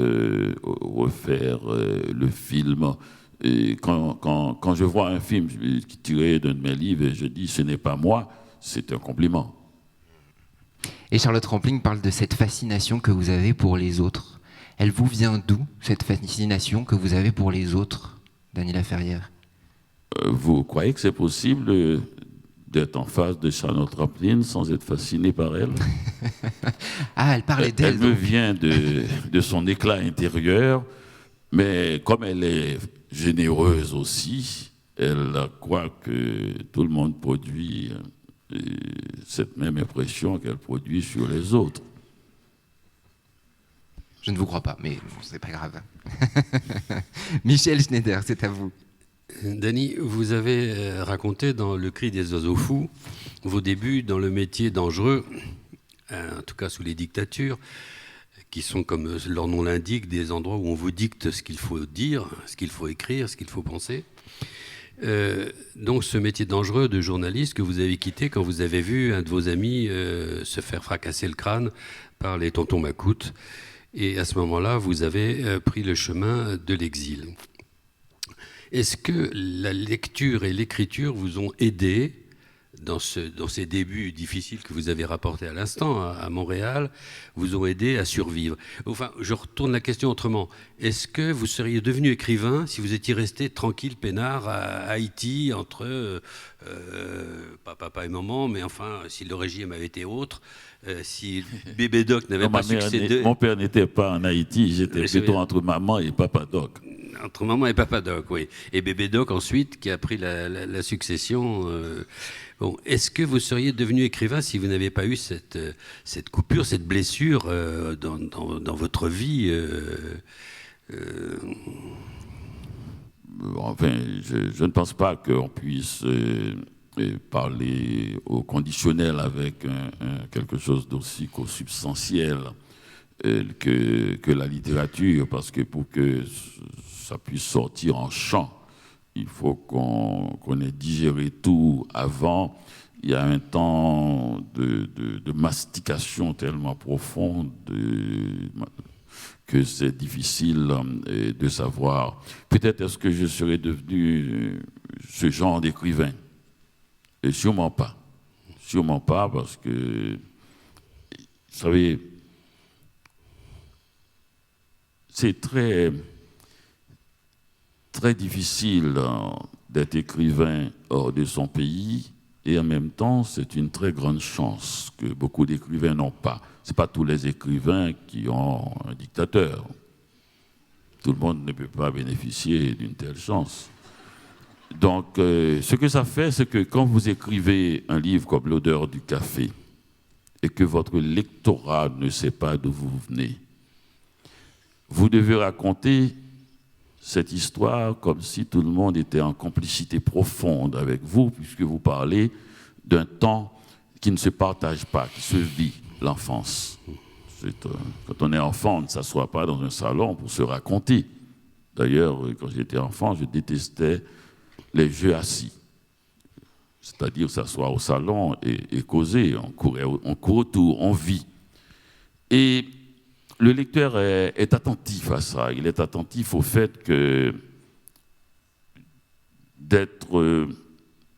refaire le film. Et quand je vois un film tiré d'un de mes livres et je dis ce n'est pas moi, c'est un compliment. Et Charlotte Rampling parle de cette fascination que vous avez pour les autres. Elle vous vient d'où, cette fascination que vous avez pour les autres, Dany Laferrière? Vous croyez que c'est possible d'être en face de Charlotte Rampling sans être fasciné par elle? Ah, elle parlait d'elle. Elle me vient de son éclat intérieur, mais comme elle est généreuse aussi, elle croit que tout le monde produit cette même impression qu'elle produit sur les autres. Je ne vous crois pas, mais bon, c'est pas grave. Michel Schneider, c'est à vous. Dany, vous avez raconté dans Le cri des oiseaux fous vos débuts dans le métier dangereux, en tout cas sous les dictatures, qui sont, comme leur nom l'indique, des endroits où on vous dicte ce qu'il faut dire, ce qu'il faut écrire, ce qu'il faut penser. Donc ce métier dangereux de journaliste que vous avez quitté quand vous avez vu un de vos amis se faire fracasser le crâne par les tontons macoutes. Et à ce moment-là, vous avez pris le chemin de l'exil. Est-ce que la lecture et l'écriture vous ont aidé dans ces débuts difficiles que vous avez rapportés à l'instant à Montréal, vous ont aidé à survivre? Enfin, je retourne la question autrement. Est-ce que vous seriez devenu écrivain si vous étiez resté tranquille, peinard, à Haïti, entre pas papa et maman, mais enfin, si le régime avait été autre, si Bébé Doc n'avait pas succédé... Mon père n'était pas en Haïti, j'étais plutôt entre maman et papa Doc. Entre maman et papa Doc, oui. Et Bébé Doc, ensuite, qui a pris la succession... Bon, est-ce que vous seriez devenu écrivain si vous n'aviez pas eu cette coupure, cette blessure dans votre vie Enfin, je ne pense pas qu'on puisse parler au conditionnel avec quelque chose d'aussi substantiel que la littérature, parce que pour que ça puisse sortir en chant, il faut qu'on ait digéré tout avant. Il y a un temps de mastication tellement profonde que c'est difficile de savoir. Peut-être est-ce que je serais devenu ce genre d'écrivain? Et sûrement pas. Sûrement pas, parce que, vous savez, c'est très difficile d'être écrivain hors de son pays, et en même temps, c'est une très grande chance que beaucoup d'écrivains n'ont pas. Ce n'est pas tous les écrivains qui ont un dictateur. Tout le monde ne peut pas bénéficier d'une telle chance. Donc, ce que ça fait, c'est que quand vous écrivez un livre comme L'odeur du café, et que votre lectorat ne sait pas d'où vous venez, vous devez raconter cette histoire comme si tout le monde était en complicité profonde avec vous, puisque vous parlez d'un temps qui ne se partage pas, qui se vit, l'enfance. Quand on est enfant, on ne s'assoit pas dans un salon pour se raconter. D'ailleurs, quand j'étais enfant, je détestais les jeux assis. C'est-à-dire s'asseoir au salon et causer. On court autour, on vit. Et le lecteur est attentif à ça. Il est attentif au fait que d'être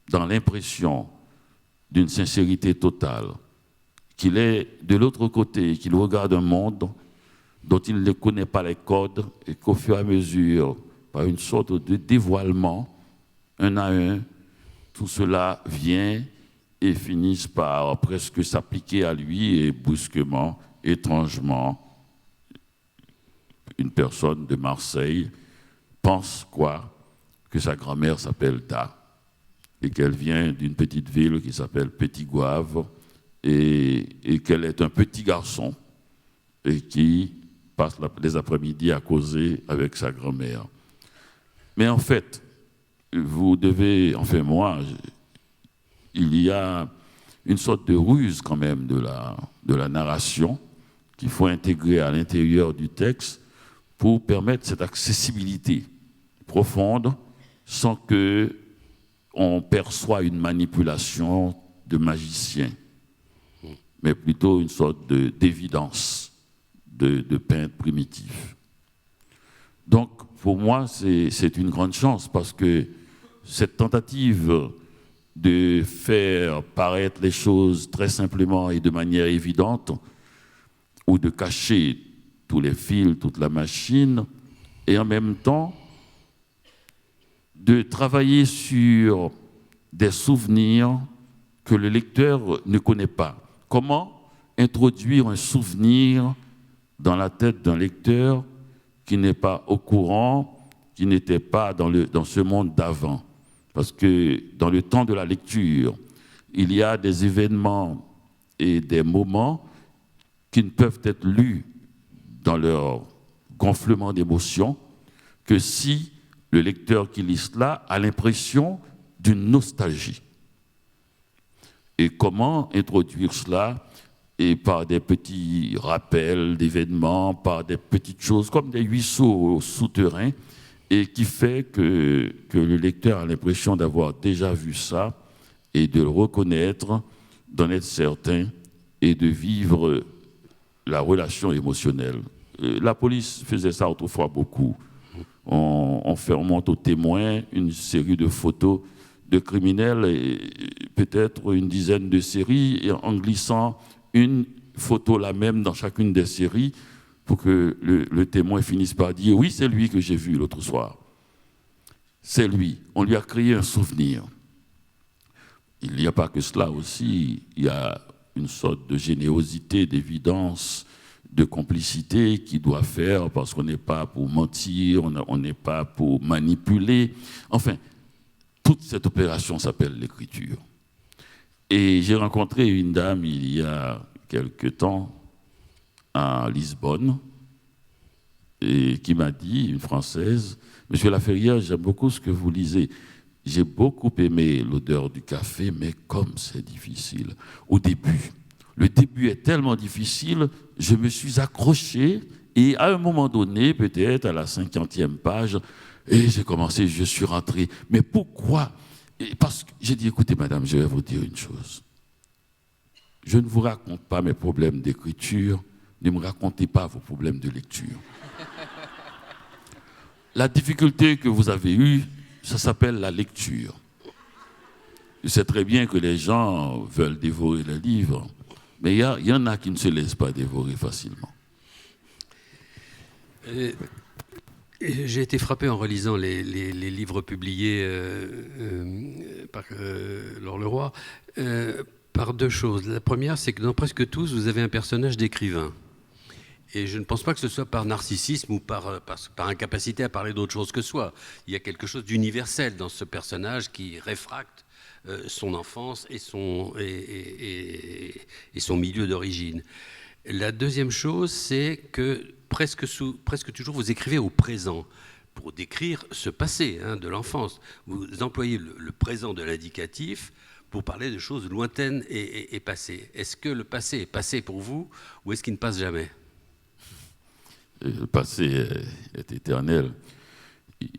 dans l'impression d'une sincérité totale, qu'il est de l'autre côté, qu'il regarde un monde dont il ne connaît pas les codes et qu'au fur et à mesure, par une sorte de dévoilement, un à un, tout cela vient et finit par presque s'appliquer à lui et brusquement, étrangement, une personne de Marseille pense quoi? Que sa grand-mère s'appelle Da et qu'elle vient d'une petite ville qui s'appelle Petit-Goâve et qu'elle est un petit garçon et qui passe les après-midi à causer avec sa grand-mère. Mais en fait, vous devez, enfin moi, il y a une sorte de ruse quand même de la narration qu'il faut intégrer à l'intérieur du texte pour permettre cette accessibilité profonde sans qu'on perçoit une manipulation de magicien, mais plutôt une sorte d'évidence de peintre primitif. Donc, pour moi, c'est une grande chance parce que cette tentative de faire paraître les choses très simplement et de manière évidente, ou de cacher tous les fils, toute la machine, et en même temps de travailler sur des souvenirs que le lecteur ne connaît pas. Comment introduire un souvenir dans la tête d'un lecteur qui n'est pas au courant, qui n'était pas dans ce monde d'avant? Parce que dans le temps de la lecture, il y a des événements et des moments qui ne peuvent être lus dans leur gonflement d'émotion que si le lecteur qui lit cela a l'impression d'une nostalgie. Et comment introduire cela? Et par des petits rappels d'événements, par des petites choses comme des ruisseaux souterrains, et qui fait que le lecteur a l'impression d'avoir déjà vu ça et de le reconnaître, d'en être certain et de vivre la relation émotionnelle. La police faisait ça autrefois beaucoup. On monte aux témoins une série de photos de criminels et peut-être une dizaine de séries et en glissant une photo la même dans chacune des séries pour que le témoin finisse par dire « Oui, c'est lui que j'ai vu l'autre soir. C'est lui. » On lui a créé un souvenir. Il n'y a pas que cela aussi. Il y a une sorte de générosité, d'évidence, de complicité qui doit faire parce qu'on n'est pas pour mentir, on n'est pas pour manipuler. Enfin, toute cette opération s'appelle l'écriture. Et j'ai rencontré une dame il y a quelque temps à Lisbonne et qui m'a dit, une Française, « Monsieur Laferrière, j'aime beaucoup ce que vous lisez. J'ai beaucoup aimé l'odeur du café, mais comme c'est difficile. Au début, le début est tellement difficile, je me suis accroché et à un moment donné, peut-être à la 50e page, et j'ai commencé, je suis rentré. Mais pourquoi ? Et parce que j'ai dit, écoutez madame, je vais vous dire une chose. Je ne vous raconte pas mes problèmes d'écriture, ne me racontez pas vos problèmes de lecture. La difficulté que vous avez eue, ça s'appelle la lecture. Je sais très bien que les gens veulent dévorer les livres, mais il y en a qui ne se laissent pas dévorer facilement. J'ai été frappé en relisant les livres publiés par Laure Leroy par deux choses. La première, c'est que dans presque tous, vous avez un personnage d'écrivain. Et je ne pense pas que ce soit par narcissisme ou par incapacité à parler d'autre chose que soi. Il y a quelque chose d'universel dans ce personnage qui réfracte son enfance et son milieu d'origine. La deuxième chose, c'est que presque toujours vous écrivez au présent pour décrire ce passé de l'enfance. Vous employez le présent de l'indicatif pour parler de choses lointaines et passées. Est-ce que le passé est passé pour vous ou est-ce qu'il ne passe jamais ? Le passé est éternel.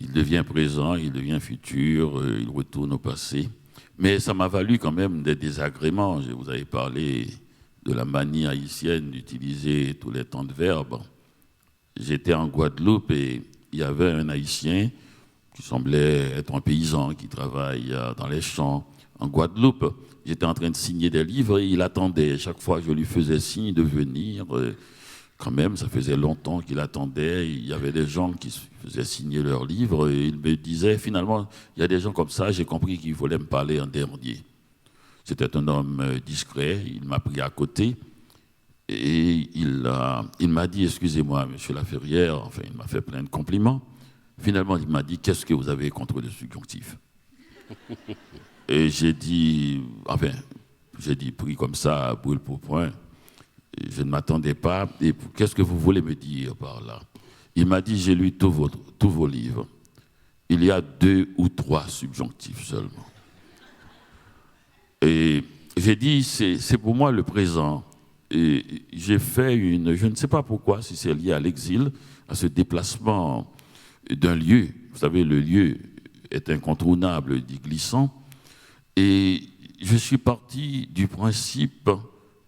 Il devient présent, il devient futur, il retourne au passé. Mais ça m'a valu quand même des désagréments. Je vous avais parlé de la manie haïtienne d'utiliser tous les temps de verbe. J'étais en Guadeloupe et il y avait un Haïtien qui semblait être un paysan qui travaille dans les champs. En Guadeloupe, j'étais en train de signer des livres et il attendait. Chaque fois que je lui faisais signe de venir, quand même, ça faisait longtemps qu'il attendait. Il y avait des gens qui faisaient signer leurs livres et il me disait, finalement, il y a des gens comme ça, j'ai compris qu'il voulait me parler en dernier. C'était un homme discret, il m'a pris à côté et il m'a dit, excusez-moi, monsieur Laferrière, enfin, il m'a fait plein de compliments. Finalement, il m'a dit, qu'est-ce que vous avez contre le subjonctif ? Et j'ai dit, pris comme ça, à brûle pour point. Je ne m'attendais pas. Et qu'est-ce que vous voulez me dire par là ? Il m'a dit, j'ai lu tous vos livres. Il y a 2 ou 3 subjonctifs seulement. Et j'ai dit, c'est pour moi le présent. Et j'ai fait je ne sais pas pourquoi, si c'est lié à l'exil, à ce déplacement d'un lieu. Vous savez, le lieu est incontournable, dit Glissant. Et je suis parti du principe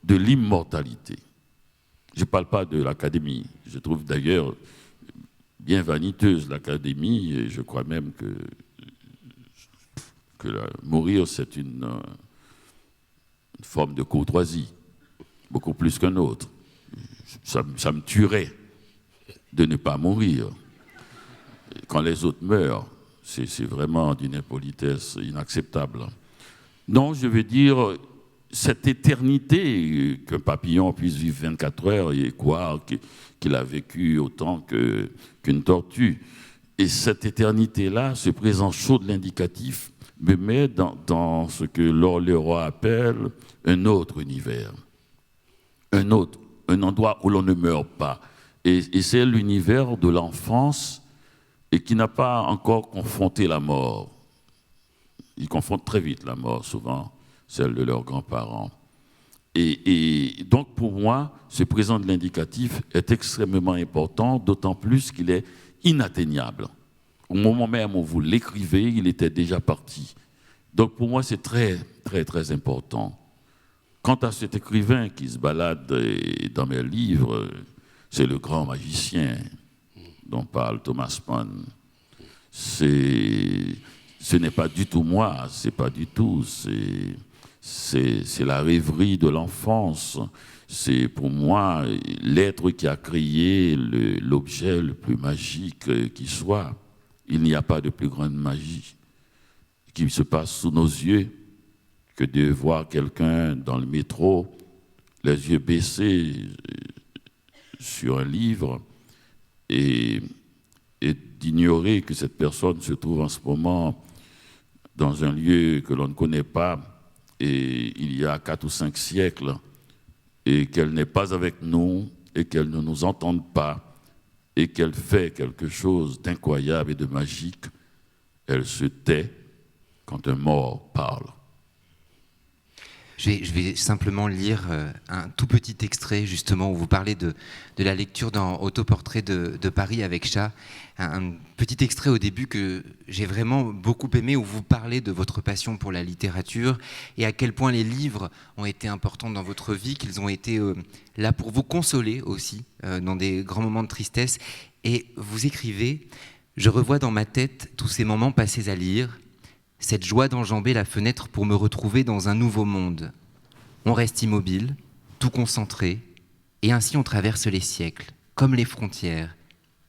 de l'immortalité. Je ne parle pas de l'académie. Je trouve d'ailleurs bien vaniteuse l'académie, et je crois même que mourir, c'est une forme de courtoisie, beaucoup plus qu'un autre. Ça me tuerait de ne pas mourir. Quand les autres meurent, c'est vraiment d'une impolitesse inacceptable. Non, je veux dire, cette éternité, qu'un papillon puisse vivre 24 heures et croire qu'il a vécu autant qu'une tortue. Et cette éternité-là, ce présent chaud de l'indicatif, me met dans ce que Laure Leroy appelle un autre univers. Un endroit où l'on ne meurt pas. Et c'est l'univers de l'enfance et qui n'a pas encore confronté la mort. Ils confondent très vite la mort, souvent, celle de leurs grands-parents. Et donc, pour moi, ce présent de l'indicatif est extrêmement important, d'autant plus qu'il est inatteignable. Au moment même où vous l'écrivez, il était déjà parti. Donc, pour moi, c'est très, très, très important. Quant à cet écrivain qui se balade dans mes livres, c'est le grand magicien dont parle Thomas Mann. Ce n'est pas du tout moi, c'est pas du tout. C'est la rêverie de l'enfance. C'est pour moi l'être qui a créé l'objet le plus magique qui soit. Il n'y a pas de plus grande magie qui se passe sous nos yeux que de voir quelqu'un dans le métro, les yeux baissés sur un livre et d'ignorer que cette personne se trouve en ce moment dans un lieu que l'on ne connaît pas et il y a 4 ou 5 siècles et qu'elle n'est pas avec nous et qu'elle ne nous entende pas et qu'elle fait quelque chose d'incroyable et de magique, elle se tait quand un mort parle. Je vais simplement lire un tout petit extrait, justement, où vous parlez de la lecture dans Autoportrait de Paris avec Chat. Un petit extrait au début que j'ai vraiment beaucoup aimé, où vous parlez de votre passion pour la littérature et à quel point les livres ont été importants dans votre vie, qu'ils ont été là pour vous consoler aussi, dans des grands moments de tristesse. Et vous écrivez « Je revois dans ma tête tous ces moments passés à lire ». Cette joie d'enjamber la fenêtre pour me retrouver dans un nouveau monde. On reste immobile, tout concentré, et ainsi on traverse les siècles, comme les frontières.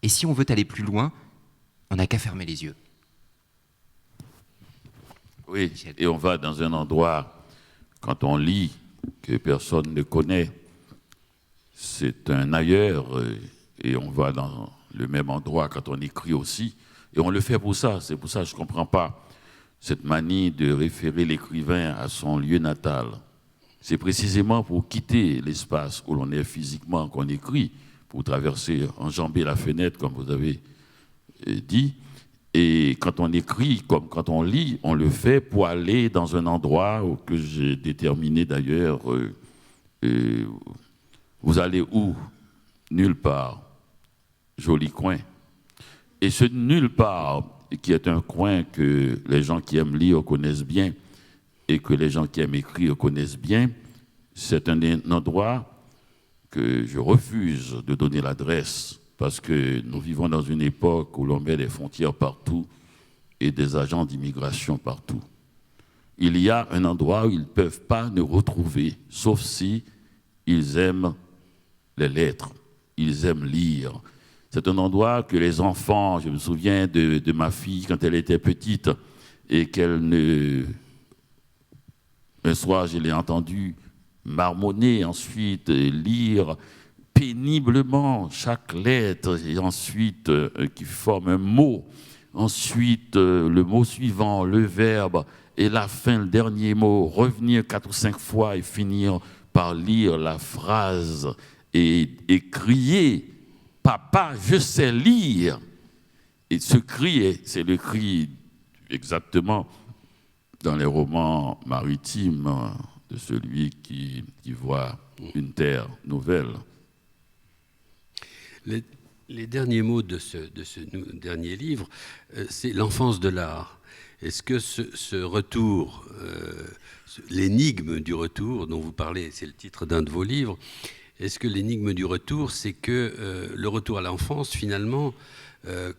Et si on veut aller plus loin, on n'a qu'à fermer les yeux. Oui, et on va dans un endroit, quand on lit, que personne ne connaît. C'est un ailleurs, et on va dans le même endroit quand on écrit aussi. Et on le fait pour ça, c'est pour ça que je ne comprends pas cette manie de référer l'écrivain à son lieu natal. C'est précisément pour quitter l'espace où l'on est physiquement qu'on écrit, pour traverser, enjamber la fenêtre, comme vous avez dit. Et quand on écrit, comme quand on lit, on le fait pour aller dans un endroit que j'ai déterminé d'ailleurs. Vous allez où? Nulle part. Joli coin. Et ce nulle part, qui est un coin que les gens qui aiment lire connaissent bien et que les gens qui aiment écrire connaissent bien, c'est un endroit que je refuse de donner l'adresse parce que nous vivons dans une époque où l'on met des frontières partout et des agents d'immigration partout. Il y a un endroit où ils ne peuvent pas nous retrouver, sauf si ils aiment les lettres, ils aiment lire. C'est un endroit que les enfants, je me souviens de ma fille quand elle était petite et un soir je l'ai entendue marmonner, ensuite lire péniblement chaque lettre et ensuite qui forme un mot, ensuite le mot suivant, le verbe et la fin, le dernier mot, revenir 4 ou 5 fois et finir par lire la phrase et crier. Papa, je sais lire. Et ce cri, c'est le cri exactement dans les romans maritimes de celui qui voit une terre nouvelle. Les derniers mots de ce dernier livre, c'est l'enfance de l'art. Est-ce que ce retour, l'énigme du retour dont vous parlez, c'est le titre d'un de vos livres, est-ce que l'énigme du retour, c'est que le retour à l'enfance, finalement,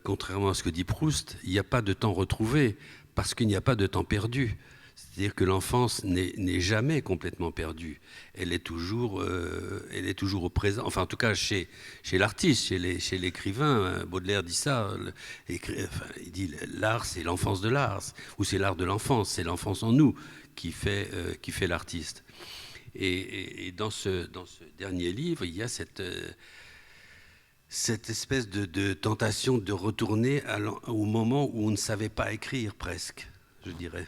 contrairement à ce que dit Proust, il n'y a pas de temps retrouvé, parce qu'il n'y a pas de temps perdu. C'est-à-dire que l'enfance n'est jamais complètement perdue. Elle est toujours au présent. Enfin, en tout cas, chez l'artiste, chez l'écrivain, Baudelaire dit ça. Il dit l'art, c'est l'enfance de l'art, ou c'est l'art de l'enfance. C'est l'enfance en nous qui fait l'artiste. Et dans ce dernier livre, il y a cette espèce de tentation de retourner au moment où on ne savait pas écrire, presque, je dirais.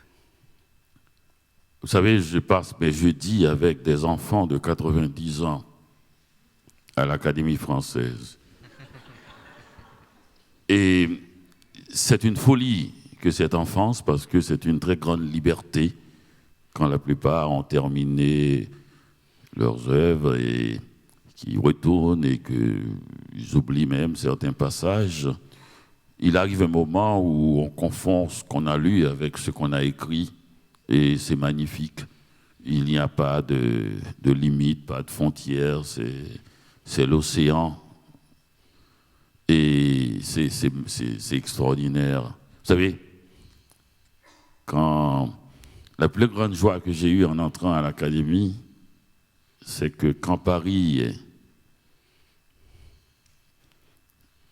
Vous savez, je passe mes jeudis avec des enfants de 90 ans à l'Académie française. Et c'est une folie que cette enfance, parce que c'est une très grande liberté quand la plupart ont terminé leurs œuvres et qui retournent et qu'ils oublient même certains passages. Il arrive un moment où on confond ce qu'on a lu avec ce qu'on a écrit et c'est magnifique. Il n'y a pas de limite, pas de frontières, c'est l'océan. Et c'est extraordinaire. Vous savez, la plus grande joie que j'ai eue en entrant à l'académie, c'est que quand Paris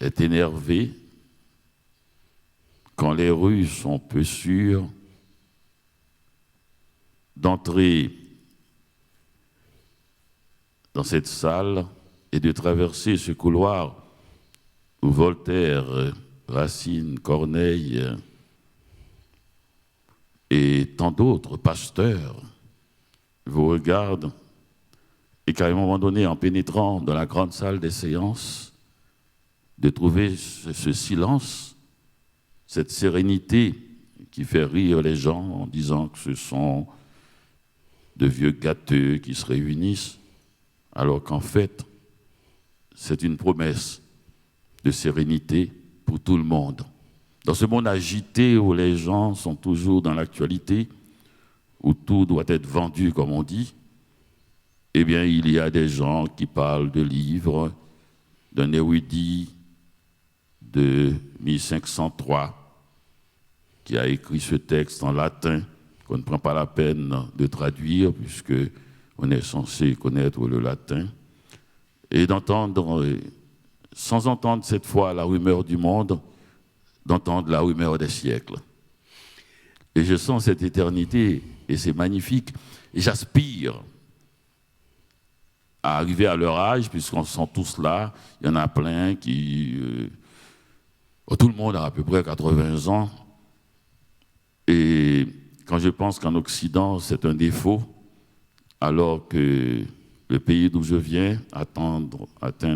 est énervé, quand les rues sont peu sûres, d'entrer dans cette salle et de traverser ce couloir où Voltaire, Racine, Corneille et tant d'autres, Pasteur, vous regardent et qu'à un moment donné, en pénétrant dans la grande salle des séances, de trouver ce silence, cette sérénité qui fait rire les gens en disant que ce sont de vieux gâteux qui se réunissent, alors qu'en fait, c'est une promesse de sérénité pour tout le monde. Dans ce monde agité où les gens sont toujours dans l'actualité, où tout doit être vendu, comme on dit, eh bien, il y a des gens qui parlent de livres, d'un érudit de 1503 qui a écrit ce texte en latin qu'on ne prend pas la peine de traduire puisque on est censé connaître le latin, et d'entendre, sans entendre cette fois la rumeur du monde, d'entendre la rumeur des siècles. Et je sens cette éternité, et c'est magnifique, et j'aspire à arriver à leur âge, puisqu'on sent tous là, il y en a plein qui... tout le monde a à peu près 80 ans, et quand je pense qu'en Occident, c'est un défaut, alors que le pays d'où je viens, atteindre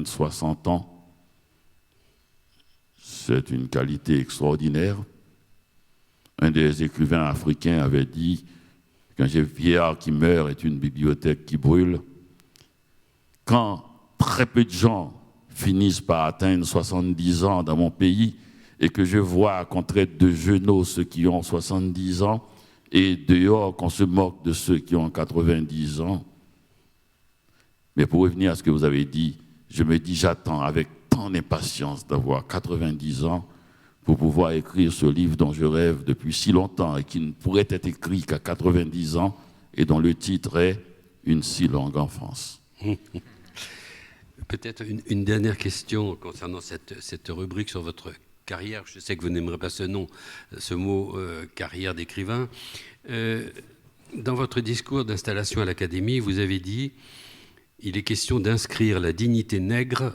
60 ans, c'est une qualité extraordinaire. Un des écrivains africains avait dit qu'un vieillard qui meurt est une bibliothèque qui brûle. Quand très peu de gens finissent par atteindre 70 ans dans mon pays et que je vois qu'on traite de genoux ceux qui ont 70 ans et dehors qu'on se moque de ceux qui ont 90 ans. Mais pour revenir à ce que vous avez dit, je me dis j'attends avec tant d'impatience d'avoir 90 ans pour pouvoir écrire ce livre dont je rêve depuis si longtemps et qui ne pourrait être écrit qu'à 90 ans et dont le titre est « Une si longue enfance ». Peut-être une dernière question concernant cette rubrique sur votre carrière. Je sais que vous n'aimerez pas ce mot carrière d'écrivain. Dans votre discours d'installation à l'Académie, vous avez dit « Il est question d'inscrire la dignité nègre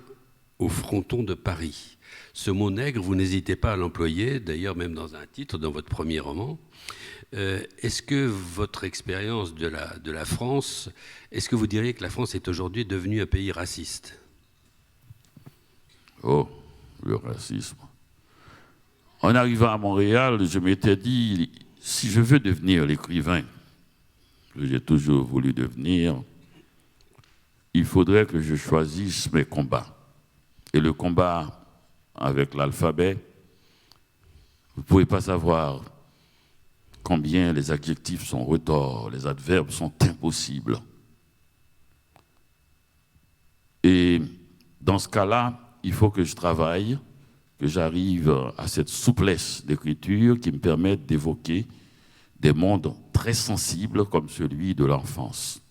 au fronton de Paris ». Ce mot nègre, vous n'hésitez pas à l'employer, d'ailleurs même dans un titre, dans votre premier roman. Est-ce que votre expérience de la France, est-ce que vous diriez que la France est aujourd'hui devenue un pays raciste ? Oh, le racisme. En arrivant à Montréal, je m'étais dit, si je veux devenir l'écrivain que j'ai toujours voulu devenir, il faudrait que je choisisse mes combats. Et le combat avec l'alphabet, vous ne pouvez pas savoir combien les adjectifs sont retors, les adverbes sont impossibles. Et dans ce cas-là, il faut que je travaille, que j'arrive à cette souplesse d'écriture qui me permette d'évoquer des mondes très sensibles comme celui de l'enfance.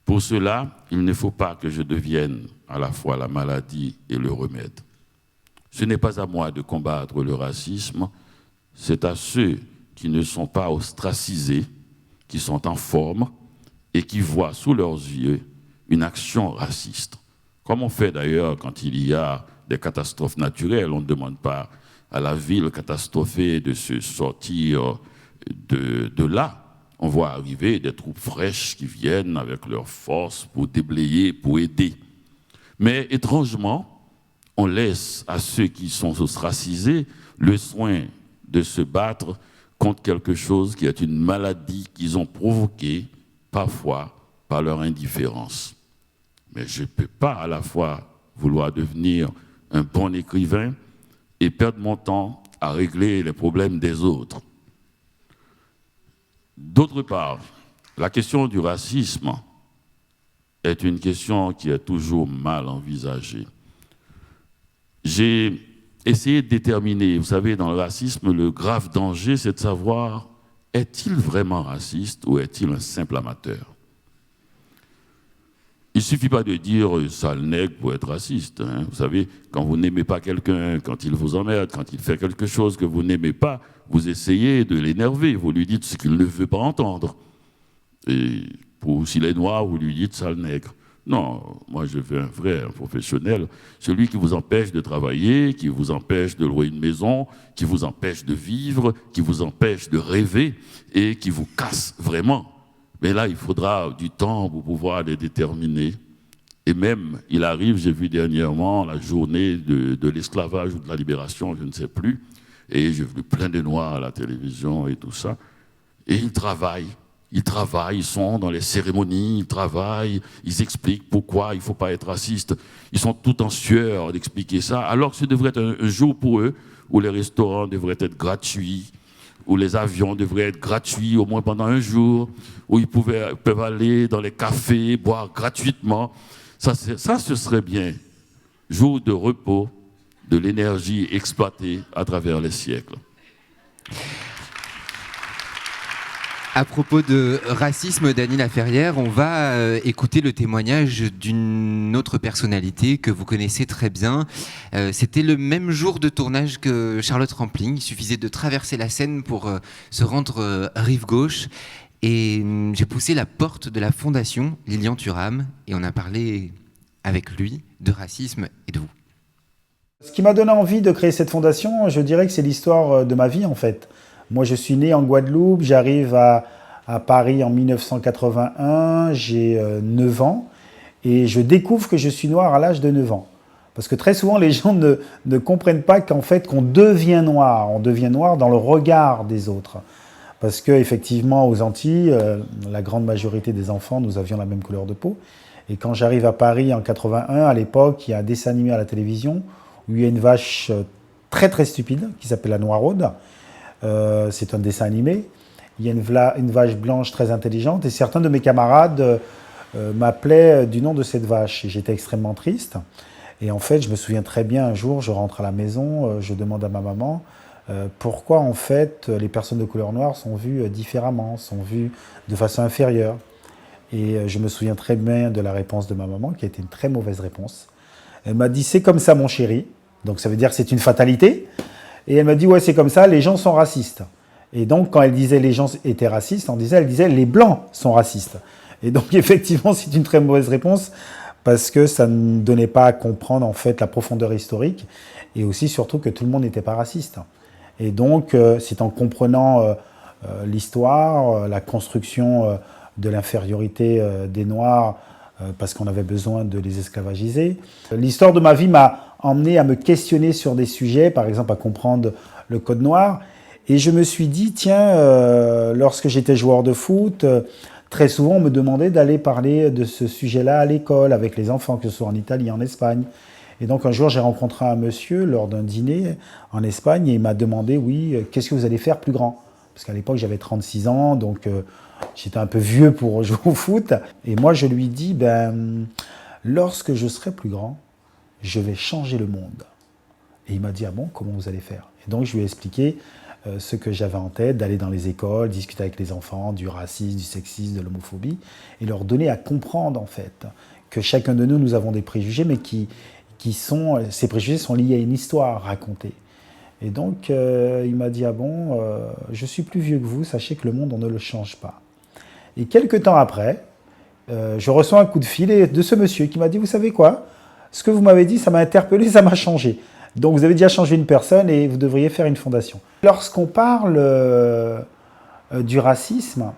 Pour cela, il ne faut pas que je devienne à la fois la maladie et le remède. Ce n'est pas à moi de combattre le racisme, c'est à ceux qui ne sont pas ostracisés, qui sont en forme et qui voient sous leurs yeux une action raciste. Comme on fait d'ailleurs quand il y a des catastrophes naturelles, on ne demande pas à la ville catastrophée de se sortir de là. On voit arriver des troupes fraîches qui viennent avec leurs forces pour déblayer, pour aider. Mais étrangement, on laisse à ceux qui sont ostracisés le soin de se battre contre quelque chose qui est une maladie qu'ils ont provoquée parfois par leur indifférence. Mais je ne peux pas à la fois vouloir devenir un bon écrivain et perdre mon temps à régler les problèmes des autres. D'autre part, la question du racisme est une question qui est toujours mal envisagée. J'ai essayé de déterminer, vous savez, dans le racisme, le grave danger, c'est de savoir, est-il vraiment raciste ou est-il un simple amateur? Il ne suffit pas de dire « sale nègre » pour être raciste. Hein. Vous savez, quand vous n'aimez pas quelqu'un, quand il vous emmerde, quand il fait quelque chose que vous n'aimez pas, vous essayez de l'énerver, vous lui dites ce qu'il ne veut pas entendre. Et s'il est noir, vous lui dites « sale nègre ». Non, moi je veux un professionnel, celui qui vous empêche de travailler, qui vous empêche de louer une maison, qui vous empêche de vivre, qui vous empêche de rêver et qui vous casse vraiment. Mais là, il faudra du temps pour pouvoir les déterminer. Et même, il arrive, j'ai vu dernièrement la journée de l'esclavage ou de la libération, je ne sais plus, et j'ai vu plein de noirs à la télévision et tout ça, et ils travaillent, ils sont dans les cérémonies, ils travaillent, ils expliquent pourquoi il ne faut pas être raciste. Ils sont tout en sueur d'expliquer ça, alors que ce devrait être un jour pour eux où les restaurants devraient être gratuits, où les avions devraient être gratuits au moins pendant un jour, où ils peuvent aller dans les cafés, boire gratuitement. Ça, ce serait bien. Jour de repos, de l'énergie exploitée à travers les siècles. À propos de racisme, Dany Laferrière, on va écouter le témoignage d'une autre personnalité que vous connaissez très bien. C'était le même jour de tournage que Charlotte Rampling. Il suffisait de traverser la Seine pour se rendre rive gauche. Et j'ai poussé la porte de la fondation Lilian Thuram et on a parlé avec lui de racisme et de vous. Ce qui m'a donné envie de créer cette fondation, je dirais que c'est l'histoire de ma vie en fait. Moi, je suis né en Guadeloupe, j'arrive à Paris en 1981, j'ai 9 ans et je découvre que je suis noir à l'âge de 9 ans. Parce que très souvent, les gens ne comprennent pas qu'en fait, qu'on devient noir. On devient noir dans le regard des autres. Parce qu'effectivement, aux Antilles, la grande majorité des enfants, nous avions la même couleur de peau. Et quand j'arrive à Paris en 81, à l'époque, il y a un dessin animé à la télévision où il y a une vache très très stupide qui s'appelle la Noiraude. C'est un dessin animé. Il y a une vache blanche très intelligente et certains de mes camarades m'appelaient du nom de cette vache. Et j'étais extrêmement triste. Et en fait, je me souviens très bien, un jour, je rentre à la maison, je demande à ma maman pourquoi en fait les personnes de couleur noire sont vues différemment, sont vues de façon inférieure. Et je me souviens très bien de la réponse de ma maman, qui a été une très mauvaise réponse. Elle m'a dit « c'est comme ça mon chéri », donc ça veut dire que c'est une fatalité. Et elle m'a dit « ouais, c'est comme ça, les gens sont racistes ». Et donc, quand elle disait « les gens étaient racistes », elle disait « les blancs sont racistes ». Et donc, effectivement, c'est une très mauvaise réponse parce que ça ne donnait pas à comprendre, en fait, la profondeur historique et aussi, surtout, que tout le monde n'était pas raciste. Et donc, c'est en comprenant l'histoire, la construction de l'infériorité des Noirs parce qu'on avait besoin de les esclavagiser. L'histoire de ma vie m'a emmené à me questionner sur des sujets, par exemple à comprendre le code noir. Et je me suis dit, tiens, lorsque j'étais joueur de foot, très souvent on me demandait d'aller parler de ce sujet-là à l'école, avec les enfants, que ce soit en Italie, en Espagne. Et donc un jour j'ai rencontré un monsieur lors d'un dîner en Espagne et il m'a demandé, oui, qu'est-ce que vous allez faire plus grand? Parce qu'à l'époque j'avais 36 ans, donc j'étais un peu vieux pour jouer au foot. Et moi je lui dis, lorsque je serai plus grand, je vais changer le monde. Et il m'a dit, ah bon, comment vous allez faire? Et donc je lui ai expliqué ce que j'avais en tête, d'aller dans les écoles, discuter avec les enfants du racisme, du sexisme, de l'homophobie, et leur donner à comprendre en fait que chacun de nous, nous avons des préjugés, mais ces préjugés sont liés à une histoire racontée. Et donc il m'a dit, ah bon, je suis plus vieux que vous, sachez que le monde, on ne le change pas. Et quelques temps après, je reçois un coup de fil de ce monsieur qui m'a dit, vous savez quoi, ce que vous m'avez dit, ça m'a interpellé, ça m'a changé. Donc vous avez déjà changé une personne et vous devriez faire une fondation. Lorsqu'on parle du racisme,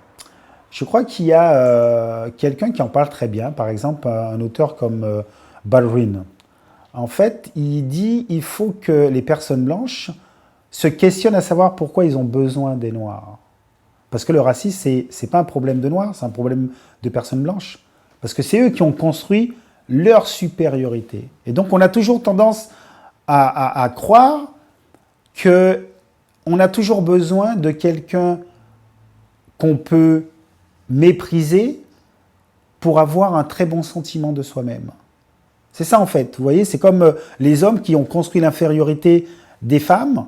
je crois qu'il y a quelqu'un qui en parle très bien. Par exemple, un auteur comme Baldwin. en fait, il dit il faut que les personnes blanches se questionnent à savoir pourquoi ils ont besoin des Noirs. Parce que le racisme, c'est pas un problème de Noirs, c'est un problème de personnes blanches. Parce que c'est eux qui ont construit leur supériorité. Et donc, on a toujours tendance à croire qu'on a toujours besoin de quelqu'un qu'on peut mépriser pour avoir un très bon sentiment de soi-même. C'est ça en fait, vous voyez, c'est comme les hommes qui ont construit l'infériorité des femmes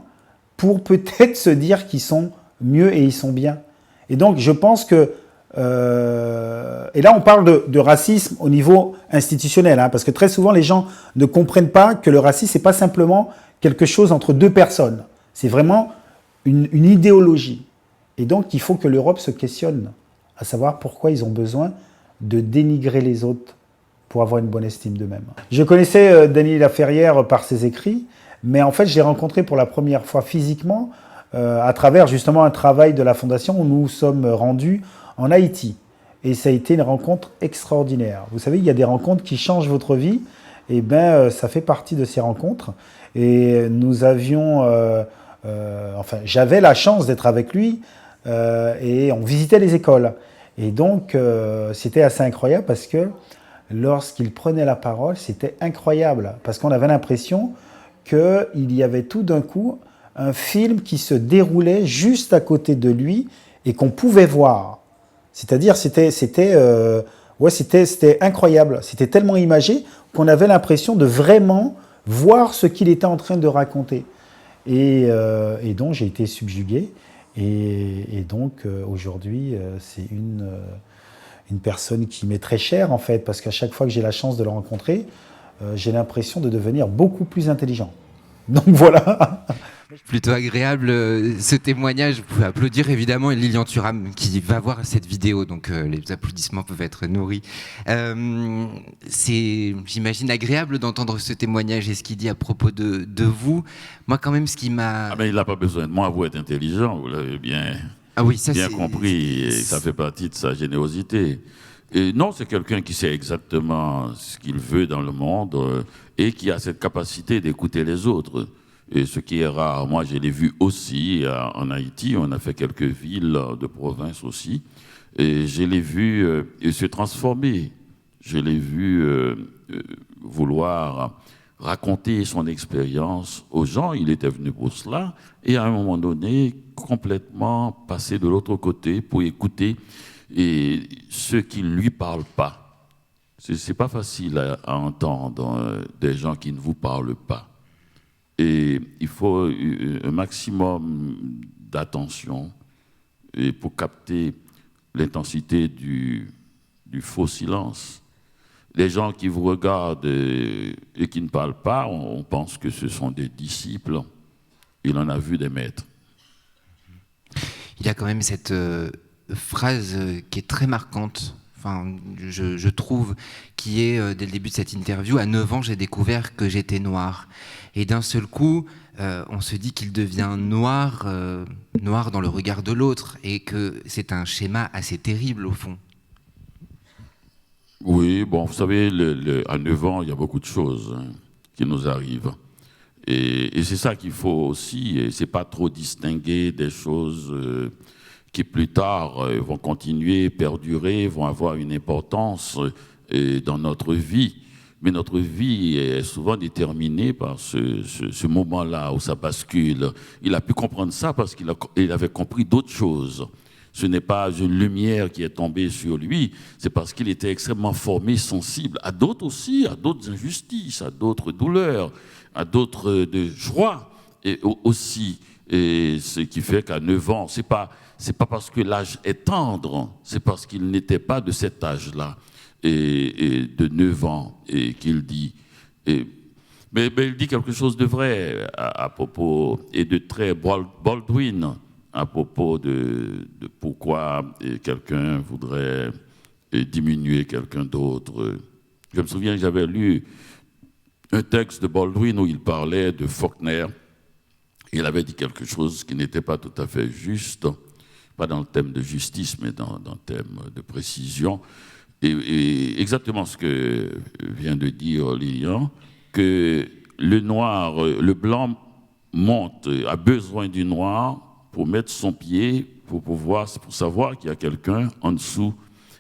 pour peut-être se dire qu'ils sont mieux et ils sont bien. Et donc je pense que, et là on parle de racisme au niveau institutionnel, hein, parce que très souvent les gens ne comprennent pas que le racisme c'est pas simplement quelque chose entre deux personnes, c'est vraiment une idéologie. Et donc il faut que l'Europe se questionne à savoir pourquoi ils ont besoin de dénigrer les autres pour avoir une bonne estime d'eux-mêmes. Je connaissais Dany Laferrière par ses écrits, mais en fait, je l'ai rencontré pour la première fois physiquement à travers justement un travail de la Fondation où nous sommes rendus en Haïti. Et ça a été une rencontre extraordinaire. Vous savez, il y a des rencontres qui changent votre vie, et bien ça fait partie de ces rencontres. Et nous avions, enfin, j'avais la chance d'être avec lui et on visitait les écoles. Et donc, c'était assez incroyable parce que lorsqu'il prenait la parole, c'était incroyable, parce qu'on avait l'impression qu'il y avait tout d'un coup un film qui se déroulait juste à côté de lui et qu'on pouvait voir. C'est-à-dire, c'était incroyable, c'était tellement imagé qu'on avait l'impression de vraiment voir ce qu'il était en train de raconter. Et donc, j'ai été subjugué, et donc, aujourd'hui, c'est une personne qui m'est très chère, en fait, parce qu'à chaque fois que j'ai la chance de le rencontrer, j'ai l'impression de devenir beaucoup plus intelligent. Donc voilà. Plutôt agréable ce témoignage. Vous pouvez applaudir évidemment Lilian Thuram qui va voir cette vidéo, donc les applaudissements peuvent être nourris. C'est, j'imagine, agréable d'entendre ce témoignage et ce qu'il dit à propos de vous. Moi, quand même, ce qui m'a... Ah ben, il n'a pas besoin de moi pour être intelligent, vous l'avez bien, bien compris, et ça fait partie de sa générosité. Et non, c'est quelqu'un qui sait exactement ce qu'il veut dans le monde et qui a cette capacité d'écouter les autres. Et ce qui est rare, moi je l'ai vu aussi en Haïti, on a fait quelques villes de province aussi, et je l'ai vu se transformer, je l'ai vu vouloir raconter son expérience aux gens, il était venu pour cela, et à un moment donné, complètement passer de l'autre côté pour écouter ceux qui ne lui parlent pas. C'est pas facile à entendre des gens qui ne vous parlent pas. Et il faut un maximum d'attention pour capter l'intensité du faux silence. Les gens qui vous regardent et qui ne parlent pas, on pense que ce sont des disciples. Il en a vu des maîtres. Il y a quand même cette phrase qui est très marquante, enfin, je trouve, qui est dès le début de cette interview: à 9 ans, j'ai découvert que j'étais noir. Et d'un seul coup, on se dit qu'il devient noir, noir dans le regard de l'autre, et que c'est un schéma assez terrible au fond. Oui, bon, vous savez, à 9 ans, il y a beaucoup de choses qui nous arrivent. Et c'est ça qu'il faut aussi, et c'est pas trop distinguer des choses qui plus tard vont continuer, perdurer, vont avoir une importance dans notre vie. Mais notre vie est souvent déterminée par ce moment-là où ça bascule. Il a pu comprendre ça parce qu'il avait compris d'autres choses. Ce n'est pas une lumière qui est tombée sur lui, c'est parce qu'il était extrêmement formé, sensible à d'autres aussi, à d'autres injustices, à d'autres douleurs, à d'autres joies et aussi. Et ce qui fait qu'à 9 ans, c'est pas parce que l'âge est tendre, c'est parce qu'il n'était pas de cet âge-là, et de 9 ans, et qu'il dit. Mais il dit quelque chose de vrai à propos, et de très Baldwin, à propos de pourquoi quelqu'un voudrait diminuer quelqu'un d'autre. Je me souviens que j'avais lu un texte de Baldwin où il parlait de Faulkner. Il avait dit quelque chose qui n'était pas tout à fait juste, pas dans le thème de justice, mais dans le thème de précision. Et exactement ce que vient de dire Lilian, que le noir, le blanc monte, a besoin du noir pour mettre son pied, pour savoir qu'il y a quelqu'un en dessous.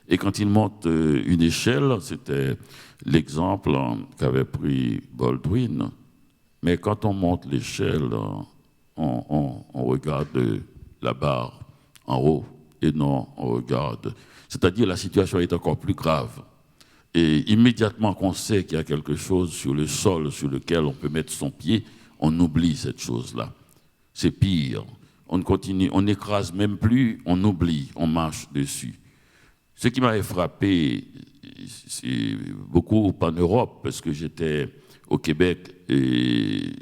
Et quand il monte une échelle, c'était l'exemple qu'avait pris Baldwin. Mais quand on monte l'échelle, on regarde la barre en haut et non, on regarde. C'est-à-dire la situation est encore plus grave. Et immédiatement qu'on sait qu'il y a quelque chose sur le sol sur lequel on peut mettre son pied, on oublie cette chose-là. C'est pire. On continue, on n'écrase même plus, on oublie, on marche dessus. Ce qui m'avait frappé, c'est beaucoup en Europe, parce que j'étais au Québec, et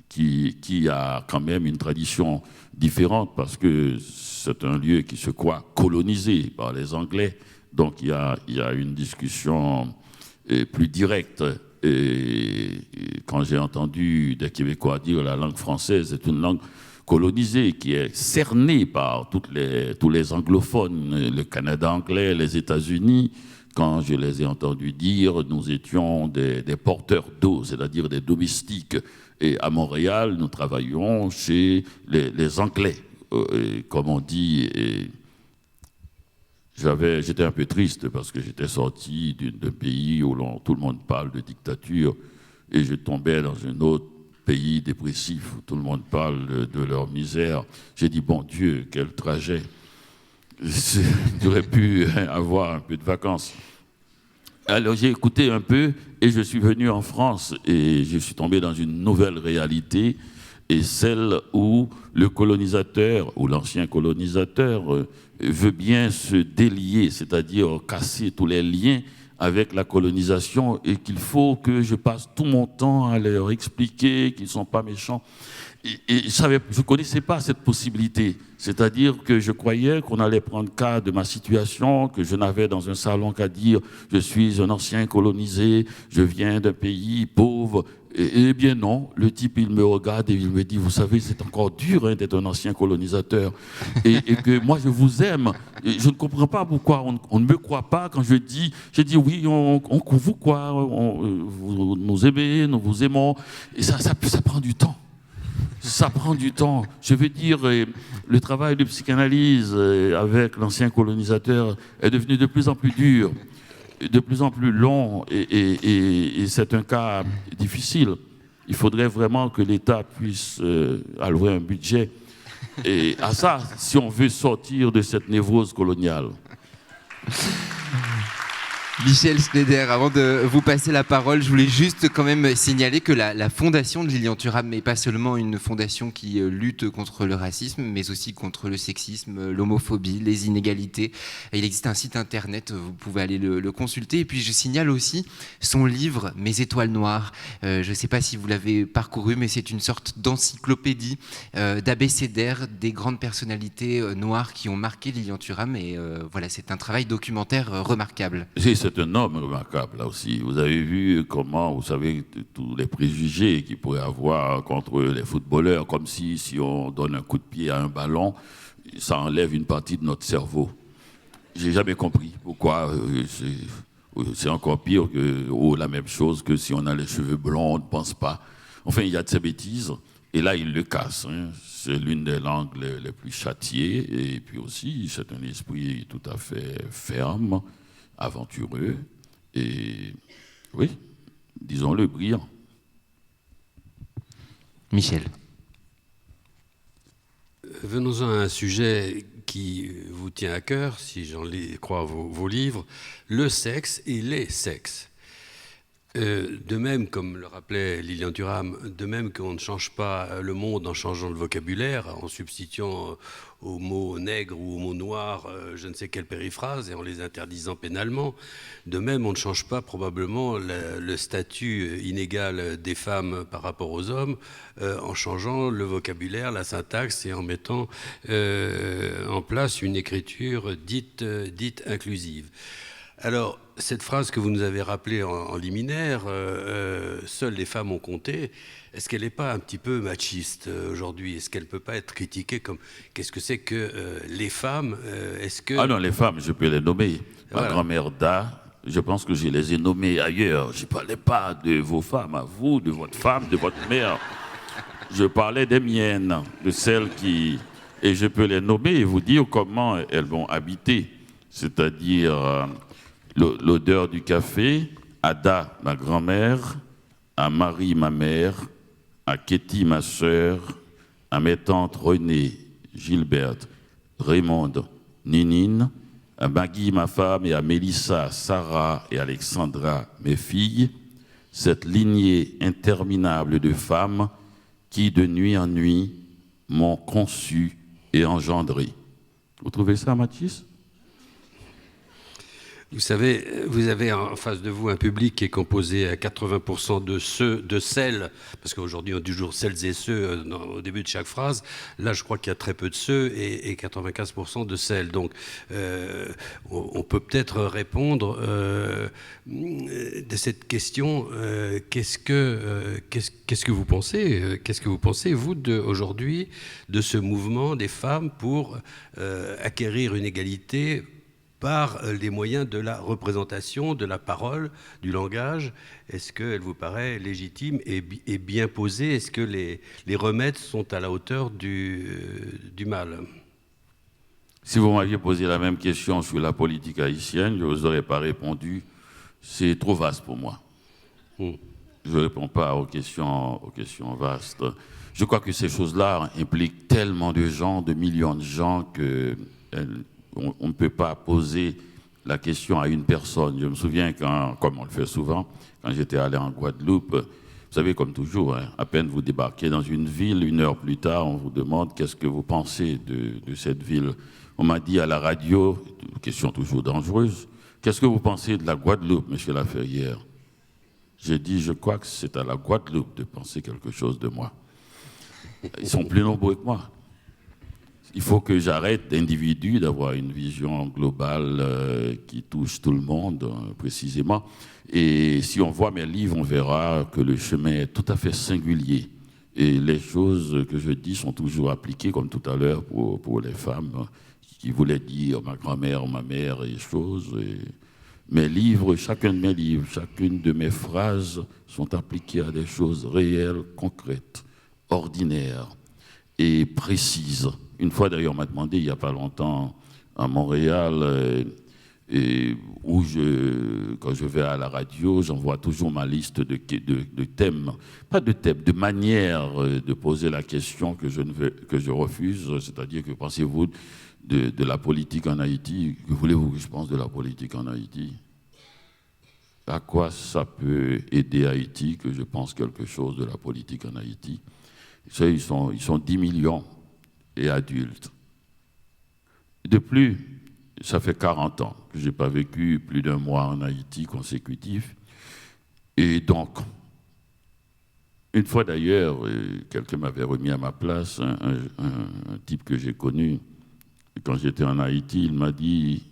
qui a quand même une tradition différente, parce que c'est un lieu qui se croit colonisé par les Anglais. Donc il y a une discussion plus directe. Et quand j'ai entendu des Québécois dire la langue française est une langue colonisée, qui est cernée par tous les anglophones, le Canada anglais, les États-Unis. Quand je les ai entendus dire, nous étions des porteurs d'eau, c'est-à-dire des domestiques. Et à Montréal, nous travaillions chez les Anglais, comme on dit. J'étais un peu triste parce que j'étais sorti d'un pays où tout le monde parle de dictature, et je tombais dans un autre pays dépressif où tout le monde parle de leur misère. J'ai dit, bon Dieu, quel trajet. J'aurais pu avoir un peu de vacances. Alors j'ai écouté un peu et je suis venu en France et je suis tombé dans une nouvelle réalité, et celle où le colonisateur ou l'ancien colonisateur veut bien se délier, c'est-à-dire casser tous les liens avec la colonisation, et qu'il faut que je passe tout mon temps à leur expliquer qu'ils ne sont pas méchants. Et je ne connaissais pas cette possibilité. C'est-à-dire que je croyais qu'on allait prendre cas de ma situation, que je n'avais dans un salon qu'à dire « je suis un ancien colonisé, je viens d'un pays pauvre ». Eh bien non, le type il me regarde et il me dit « vous savez, c'est encore dur d'être un ancien colonisateur et que moi je vous aime ». Je ne comprends pas pourquoi on ne me croit pas quand je dis « oui, on vous croit, vous nous aimez, nous vous aimons ». Et ça prend du temps. Ça prend du temps. Je veux dire, le travail de psychanalyse avec l'ancien colonisateur est devenu de plus en plus dur, de plus en plus long, et c'est un cas difficile. Il faudrait vraiment que l'État puisse allouer un budget et à ça, si on veut sortir de cette névrose coloniale. Michel Schneider, avant de vous passer la parole, je voulais juste quand même signaler que la fondation de Lilian Thuram n'est pas seulement une fondation qui lutte contre le racisme, mais aussi contre le sexisme, l'homophobie, les inégalités. Et il existe un site internet, vous pouvez aller le consulter. Et puis je signale aussi son livre « Mes étoiles noires ». Je ne sais pas si vous l'avez parcouru, mais c'est une sorte d'encyclopédie, d'abécédaire des grandes personnalités noires qui ont marqué Lilian Thuram. Et voilà, c'est un travail documentaire remarquable. C'est un homme remarquable, là aussi. Vous avez vu comment, vous savez, tous les préjugés qu'il pourrait avoir contre les footballeurs, comme si on donne un coup de pied à un ballon, ça enlève une partie de notre cerveau. J'ai jamais compris pourquoi c'est encore pire ou la même chose que si on a les cheveux blonds, on ne pense pas. Enfin, il y a de ces bêtises, et là, il le casse. C'est l'une des langues les plus châtiées, et puis aussi, c'est un esprit tout à fait ferme, aventureux et, oui, disons-le, brillant. Michel. Venons-en à un sujet qui vous tient à cœur, si j'en crois vos livres, le sexe et les sexes. De même, comme le rappelait Lilian Thuram, de même qu'on ne change pas le monde en changeant le vocabulaire, en substituant aux mots nègre ou aux mots noir je ne sais quelle périphrase et en les interdisant pénalement, de même on ne change pas probablement le statut inégal des femmes par rapport aux hommes en changeant le vocabulaire, la syntaxe et en mettant en place une écriture dite inclusive. Alors, cette phrase que vous nous avez rappelée en liminaire, seules les femmes ont compté, est-ce qu'elle n'est pas un petit peu machiste aujourd'hui? Est-ce qu'elle ne peut pas être critiquée comme... Qu'est-ce que c'est que les femmes est-ce que... Ah non, les femmes, je peux les nommer. Voilà. Ma grand-mère Da, Je pense que je les ai nommés ailleurs. Je ne parlais pas de vos femmes à vous, de votre femme, de votre mère. Je parlais des miennes, de celles qui... Et je peux les nommer et vous dire comment elles vont habiter. C'est-à-dire l'odeur du café, Ada, ma grand-mère, à Marie, ma mère, à Ketty, ma sœur, à mes tantes Renée, Gilberte, Raymonde, Ninine, à Maggie, ma femme, et à Mélissa, Sarah et Alexandra, mes filles, cette lignée interminable de femmes qui, de nuit en nuit, m'ont conçu et engendré. Vous trouvez ça, Mathis? Vous savez, vous avez en face de vous un public qui est composé à 80% de celles, parce qu'aujourd'hui on dit toujours celles et ceux au début de chaque phrase. Là, je crois qu'il y a très peu de ceux et 95% de celles. Donc, on peut peut-être répondre de cette question. Qu'est-ce que vous pensez? Qu'est-ce que vous pensez, vous, aujourd'hui, de ce mouvement des femmes pour acquérir une égalité par les moyens de la représentation, de la parole, du langage? Est-ce qu'elle vous paraît légitime et bien posée? Est-ce que les remèdes sont à la hauteur du mal? Si vous m'aviez posé la même question sur la politique haïtienne, je ne vous aurais pas répondu. C'est trop vaste pour moi. Je ne réponds pas aux questions vastes. Je crois que ces choses-là impliquent tellement de gens, de millions de gens, que on ne peut pas poser la question à une personne. Je me souviens, comme on le fait souvent, quand j'étais allé en Guadeloupe, vous savez, comme toujours, hein, à peine vous débarquez dans une ville, 1 heure plus tard, on vous demande qu'est-ce que vous pensez de cette ville. On m'a dit à la radio, question toujours dangereuse, qu'est-ce que vous pensez de la Guadeloupe, monsieur Laferrière? J'ai dit, je crois que c'est à la Guadeloupe de penser quelque chose de moi. Ils sont plus nombreux que moi. Il faut que j'arrête d'individu, d'avoir une vision globale qui touche tout le monde, précisément. Et si on voit mes livres, on verra que le chemin est tout à fait singulier. Et les choses que je dis sont toujours appliquées, comme tout à l'heure, pour les femmes qui voulaient dire ma grand-mère, ma mère et choses. Et mes livres, chacun de mes livres, chacune de mes phrases sont appliquées à des choses réelles, concrètes, ordinaires et précises. Une fois d'ailleurs, on m'a demandé, il n'y a pas longtemps, à Montréal, quand je vais à la radio, j'envoie toujours ma liste de thèmes, pas de thèmes, de manières de poser la question que je refuse, c'est-à-dire que pensez-vous de la politique en Haïti? Que voulez-vous que je pense de la politique en Haïti? À quoi ça peut aider Haïti que je pense quelque chose de la politique en Haïti? Ils sont 10 millions et adultes. De plus, ça fait 40 ans que je n'ai pas vécu plus d'1 mois en Haïti consécutif. Et donc, une fois d'ailleurs, quelqu'un m'avait remis à ma place, un type que j'ai connu. Quand j'étais en Haïti, il m'a dit,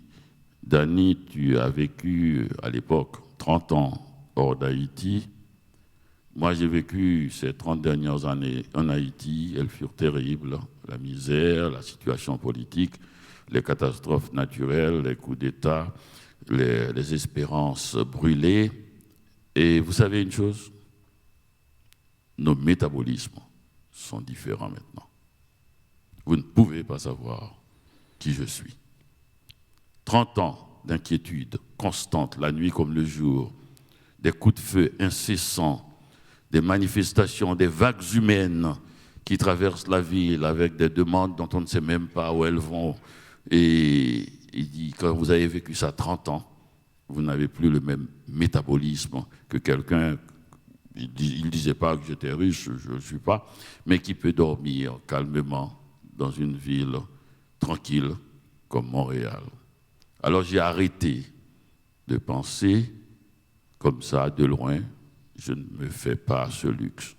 Danny, tu as vécu à l'époque 30 ans hors d'Haïti. Moi, j'ai vécu ces 30 dernières années en Haïti. Elles furent terribles. La misère, la situation politique, les catastrophes naturelles, les coups d'État, les espérances brûlées. Et vous savez une chose? Nos métabolismes sont différents maintenant. Vous ne pouvez pas savoir qui je suis. 30 ans d'inquiétude constante, la nuit comme le jour, des coups de feu incessants, des manifestations, des vagues humaines qui traversent la ville avec des demandes dont on ne sait même pas où elles vont. Et il dit, quand vous avez vécu ça 30 ans, vous n'avez plus le même métabolisme que quelqu'un, il ne disait pas que j'étais riche, je ne suis pas, mais qui peut dormir calmement dans une ville tranquille comme Montréal. Alors j'ai arrêté de penser comme ça, de loin. Je ne me fais pas ce luxe.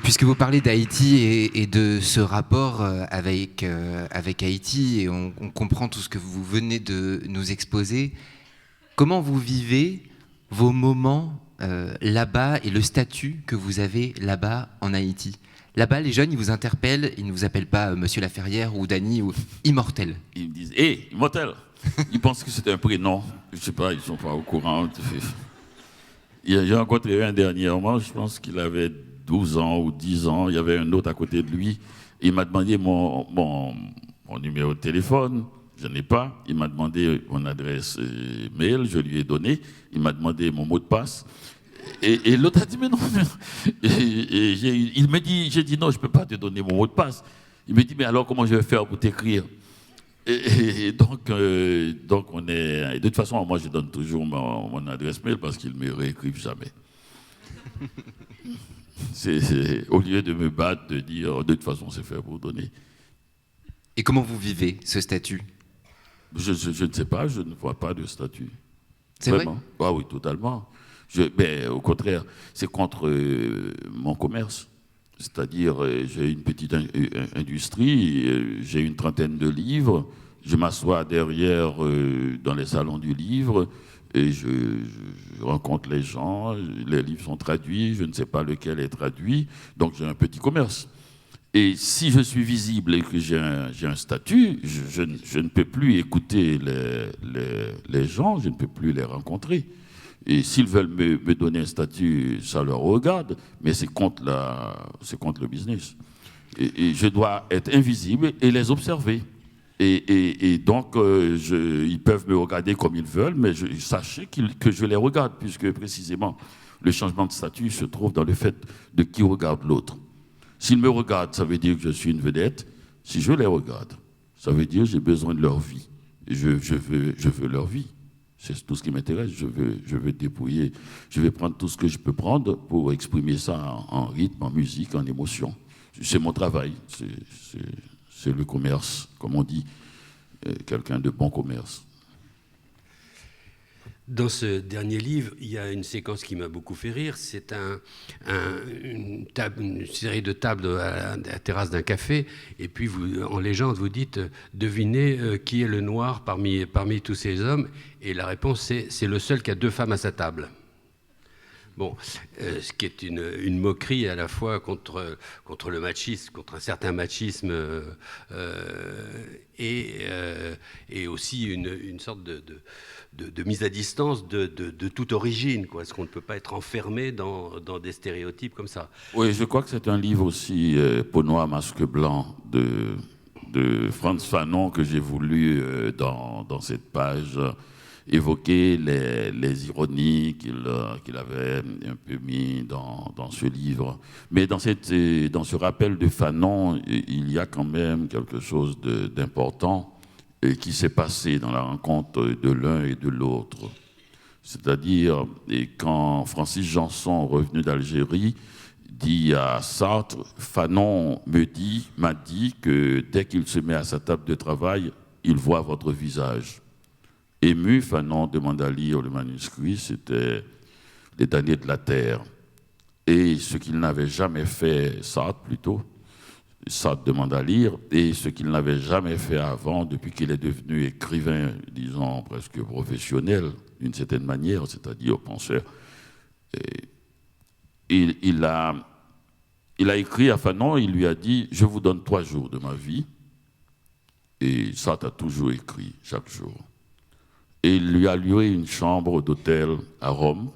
Puisque vous parlez d'Haïti et de ce rapport avec Haïti, et on comprend tout ce que vous venez de nous exposer, comment vous vivez vos moments là-bas et le statut que vous avez là-bas en Haïti? Là-bas, les jeunes, ils vous interpellent, ils ne vous appellent pas Monsieur Laferrière ou Dany ou Immortel. Ils me disent « Hé, Immortel !» Ils pensent que c'était un prénom. Je ne sais pas, ils ne sont pas au courant. J'ai rencontré un dernièrement, je pense qu'il avait 12 ans ou 10 ans. Il y avait un autre à côté de lui. Il m'a demandé mon numéro de téléphone. Je n'ai pas. Il m'a demandé mon adresse mail. Je lui ai donné. Il m'a demandé mon mot de passe. Et l'autre a dit, mais non. Il me dit, j'ai dit, non, je ne peux pas te donner mon mot de passe. Il me dit, mais alors comment je vais faire pour t'écrire? Et donc, on est... Et de toute façon, moi, je donne toujours mon adresse mail parce qu'ils ne me réécrivent jamais. Au lieu de me battre, de dire, de toute façon, c'est fait pour donner. Et comment vous vivez ce statut? Je ne sais pas, je ne vois pas de statut. C'est vrai? Ah oui, totalement. Au contraire, c'est contre mon commerce. C'est-à-dire, j'ai une petite industrie, j'ai une trentaine de livres, je m'assois derrière dans les salons du livre et je rencontre les gens, les livres sont traduits, je ne sais pas lequel est traduit, donc j'ai un petit commerce. Et si je suis visible et que j'ai un statut, je ne peux plus écouter les gens, je ne peux plus les rencontrer. Et s'ils veulent me donner un statut, ça leur regarde, mais c'est contre le business. Et je dois être invisible et les observer. Et donc, ils peuvent me regarder comme ils veulent, mais sachez que je les regarde, puisque précisément, le changement de statut se trouve dans le fait de qui regarde l'autre. S'ils me regardent, ça veut dire que je suis une vedette. Si je les regarde, ça veut dire que j'ai besoin de leur vie. Et je veux leur vie. C'est tout ce qui m'intéresse. Je veux dépouiller. Je vais prendre tout ce que je peux prendre pour exprimer ça en rythme, en musique, en émotion. C'est mon travail. C'est le commerce, comme on dit. Quelqu'un de bon commerce. Dans ce dernier livre, il y a une séquence qui m'a beaucoup fait rire. C'est une série de tables à la terrasse d'un café. Et puis, en légende, vous dites « Devinez qui est le noir parmi tous ces hommes ?» Et la réponse, c'est le seul qui a 2 femmes à sa table. Bon, ce qui est une moquerie à la fois contre le machisme, contre un certain machisme, et aussi une sorte de mise à distance de toute origine, quoi, parce qu'on ne peut pas être enfermé dans des stéréotypes comme ça. Oui, je crois que c'est un livre aussi, Peau noire, masque blanc, de Frantz Fanon, que j'ai voulu, dans cette page, évoquer les ironies qu'il avait un peu mis dans ce livre. Mais dans ce rappel de Fanon, il y a quand même quelque chose d'important qui s'est passé dans la rencontre de l'un et de l'autre. C'est-à-dire, quand Francis Janson, revenu d'Algérie, dit à Sartre, Fanon m'a dit que dès qu'il se met à sa table de travail, il voit votre visage. Ému, Fanon demande à lire le manuscrit, c'était Les damnés de la terre. Et ce qu'il n'avait jamais fait, Sartre plutôt, Sartre demande à lire, et ce qu'il n'avait jamais fait avant, depuis qu'il est devenu écrivain, disons presque professionnel, d'une certaine manière, c'est-à-dire penseur. Il a écrit à Fanon, il lui a dit « Je vous donne 3 jours de ma vie ». Et Sartre a toujours écrit, chaque jour. Et il lui a loué une chambre d'hôtel à Rome.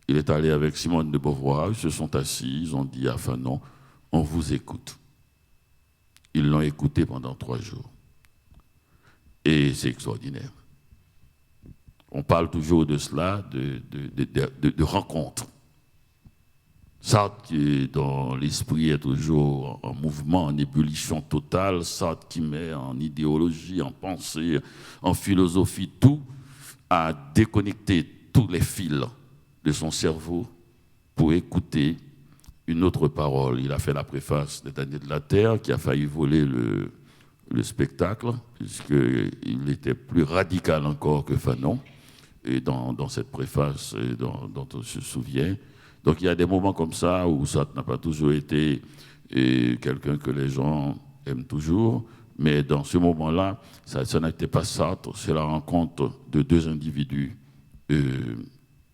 Il est allé avec Simone de Beauvoir, ils se sont assis, ils ont dit à Fanon « On vous écoute ». Ils l'ont écouté pendant 3 jours. Et c'est extraordinaire. On parle toujours de cela, de rencontres. Sartre, dont l'esprit est toujours en mouvement, en ébullition totale, Sartre qui met en idéologie, en pensée, en philosophie, tout, a déconnecté tous les fils de son cerveau pour écouter une autre parole. Il a fait la préface des damnés de la terre, qui a failli voler le spectacle, puisqu'il était plus radical encore que Fanon, et dans cette préface dont on se souvient. Donc il y a des moments comme ça où Sartre n'a pas toujours été quelqu'un que les gens aiment toujours, mais dans ce moment-là, ça n'était pas Sartre, c'est la rencontre de 2 individus,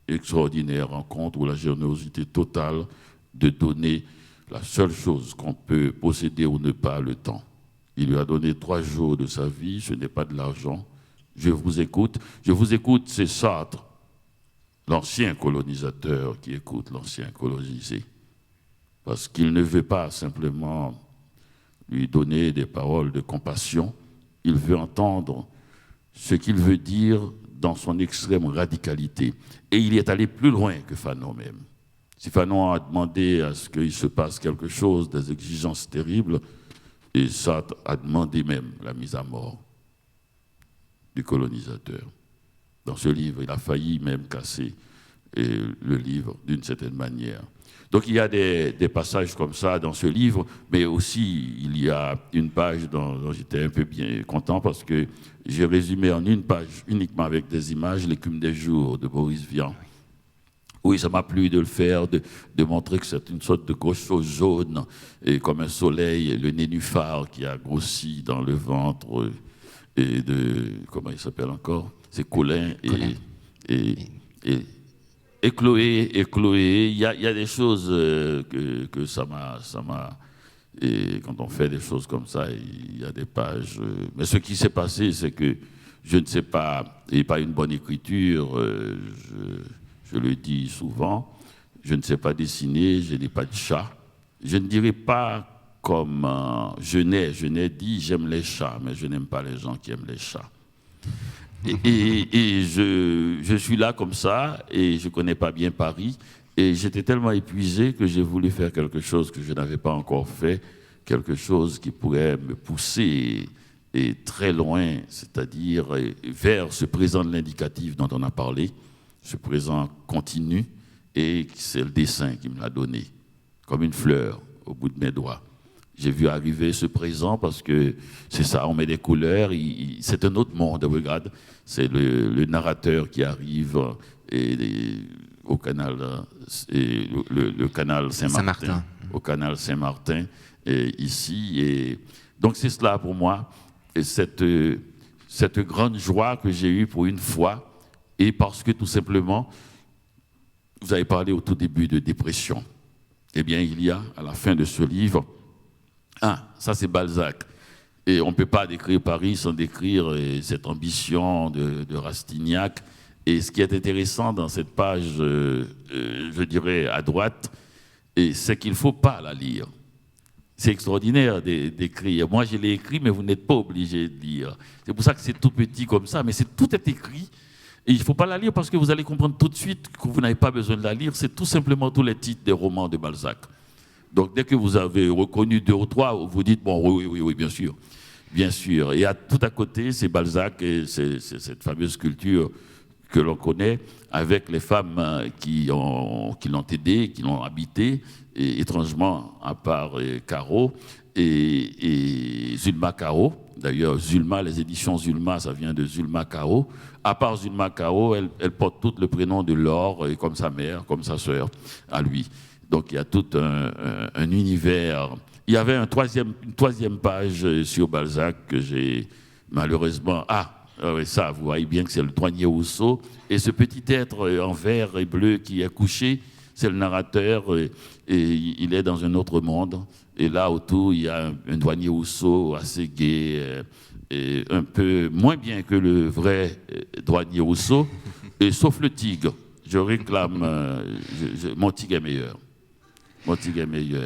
extraordinaire rencontre où la générosité totale de donner la seule chose qu'on peut posséder ou ne pas, le temps. Il lui a donné 3 jours de sa vie, ce n'est pas de l'argent. Je vous écoute, c'est Sartre, l'ancien colonisateur qui écoute l'ancien colonisé. Parce qu'il ne veut pas simplement lui donner des paroles de compassion, il veut entendre ce qu'il veut dire dans son extrême radicalité. Et il est allé plus loin que Fanon même. Si Fanon a demandé à ce qu'il se passe quelque chose, des exigences terribles, et Sartre a demandé même la mise à mort du colonisateur. Dans ce livre, il a failli même casser le livre d'une certaine manière. Donc il y a des passages comme ça dans ce livre, mais aussi il y a une page dont j'étais un peu bien content parce que j'ai résumé en une page uniquement avec des images l'écume des jours de Boris Vian. Oui, ça m'a plu de le faire, de montrer que c'est une sorte de grosse chose jaune, et comme un soleil, le nénuphar qui a grossi dans le ventre, et comment il s'appelle encore? C'est Colin et Chloé. Il y a des choses que ça m'a. Et quand on fait des choses comme ça, il y a des pages. Mais ce qui s'est passé, c'est que je ne sais pas, et pas une bonne écriture, je le dis souvent, je ne sais pas dessiner, je n'ai pas de chat. Je ne dirais pas comme Genet dit j'aime les chats, mais je n'aime pas les gens qui aiment les chats. Et je suis là comme ça, et je ne connais pas bien Paris, et j'étais tellement épuisé que j'ai voulu faire quelque chose que je n'avais pas encore fait, quelque chose qui pourrait me pousser et très loin, c'est-à-dire vers ce présent de l'indicatif dont on a parlé, ce présent continu, et c'est le dessin qui me l'a donné, comme une fleur au bout de mes doigts. J'ai vu arriver ce présent parce que c'est ça, on met des couleurs, c'est un autre monde, regarde, c'est le narrateur qui arrive au canal, le canal Saint-Martin, au canal Saint-Martin, ici, et donc c'est cela pour moi, et cette grande joie que j'ai eue pour une fois, et parce que tout simplement, vous avez parlé au tout début de dépression. Eh bien, il y a, à la fin de ce livre, ça c'est Balzac. Et on ne peut pas décrire Paris sans décrire cette ambition de Rastignac. Et ce qui est intéressant dans cette page, je dirais à droite, c'est qu'il ne faut pas la lire. C'est extraordinaire d'écrire. Moi, je l'ai écrit, mais vous n'êtes pas obligé de lire. C'est pour ça que c'est tout petit comme ça, mais tout est écrit. Et il ne faut pas la lire parce que vous allez comprendre tout de suite que vous n'avez pas besoin de la lire. C'est tout simplement tous les titres des romans de Balzac. Donc, dès que vous avez reconnu 2 ou 3, vous dites, bon, oui, bien sûr. Bien sûr. Et tout à côté, c'est Balzac et c'est cette fameuse culture que l'on connaît avec les femmes qui l'ont aidé, qui l'ont habité, et étrangement, à part Caro et Zulma Caro. D'ailleurs, Zulma, les éditions Zulma, ça vient de Zulma Caro. À part Zulma Caro, elle porte tout le prénom de Laure, comme sa mère, comme sa sœur, à lui. Donc il y a tout un univers. Il y avait une troisième page sur Balzac que j'ai malheureusement... ça, vous voyez bien que c'est le douanier Rousseau. Et ce petit être en vert et bleu qui est couché, c'est le narrateur, et il est dans un autre monde. Et là, autour, il y a un douanier Rousseau assez gai, et un peu moins bien que le vrai douanier Rousseau, et sauf le tigre. Je réclame, mon tigre est meilleur.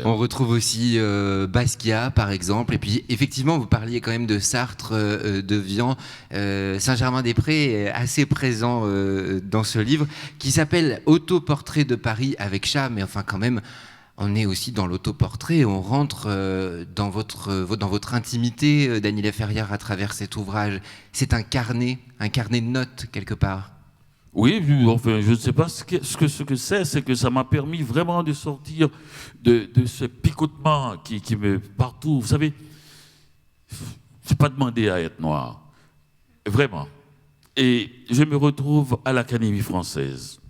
On retrouve aussi Basquiat, par exemple. Et puis, effectivement, vous parliez quand même de Sartre, de Vian. Saint-Germain-des-Prés est assez présent dans ce livre, qui s'appelle Autoportrait de Paris avec chat. Mais enfin, quand même, on est aussi dans l'autoportrait. On rentre dans votre intimité, Dany Laferrière, à travers cet ouvrage. C'est un carnet de notes, quelque part. Oui, enfin, je ne sais pas ce que c'est que ça m'a permis vraiment de sortir de ce picotement qui me partout. Vous savez, je n'ai pas demandé à être noir, vraiment. Et je me retrouve à l'Académie française.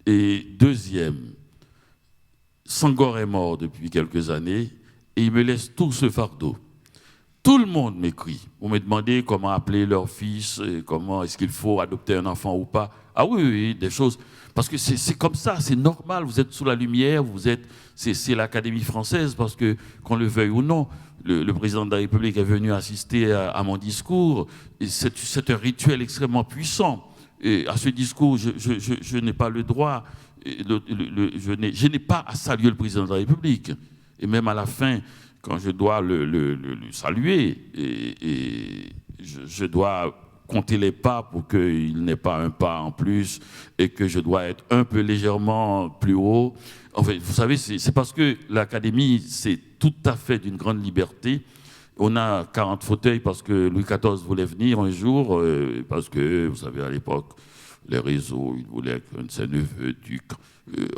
Et deuxième, Senghor est mort depuis quelques années et il me laisse tout ce fardeau. tout le monde m'écrit. Vous me demandez comment appeler leur fils, comment est-ce qu'il faut adopter un enfant ou pas. Ah oui, oui, des choses. Parce que c'est comme ça, c'est normal. Vous êtes sous la lumière, c'est l'Académie française, parce que, qu'on le veuille ou non, le président de la République est venu assister à mon discours. Et c'est un rituel extrêmement puissant. Et à ce discours, je n'ai pas le droit, je n'ai pas à saluer le président de la République. Et même à la fin, quand je dois le saluer, et je dois compter les pas pour qu'il n'ait pas un pas en plus et que je dois être un peu légèrement plus haut. Enfin, vous savez, c'est parce que l'Académie, c'est tout à fait d'une grande liberté. On a 40 fauteuils parce que Louis XIV voulait venir un jour, parce que, vous savez, à l'époque, les réseaux, il voulait qu'un de ses neveux, duc,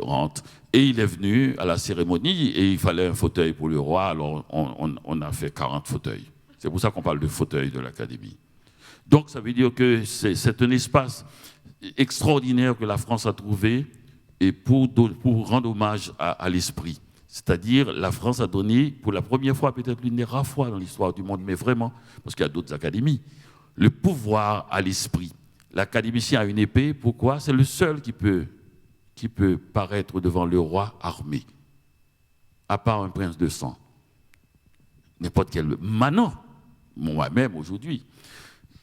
rentre. Et il est venu à la cérémonie et il fallait un fauteuil pour le roi, alors on a fait 40 fauteuils. C'est pour ça qu'on parle de fauteuil de l'Académie. Donc ça veut dire que c'est un espace extraordinaire que la France a trouvé et pour rendre hommage à l'esprit. C'est-à-dire la France a donné, pour la première fois, peut-être l'une des rares fois dans l'histoire du monde, mais vraiment, parce qu'il y a d'autres académies, le pouvoir à l'esprit. L'académicien a une épée, pourquoi? C'est le seul qui peut paraître devant le roi armé, à part un prince de sang. N'importe quel... Maintenant, moi-même aujourd'hui,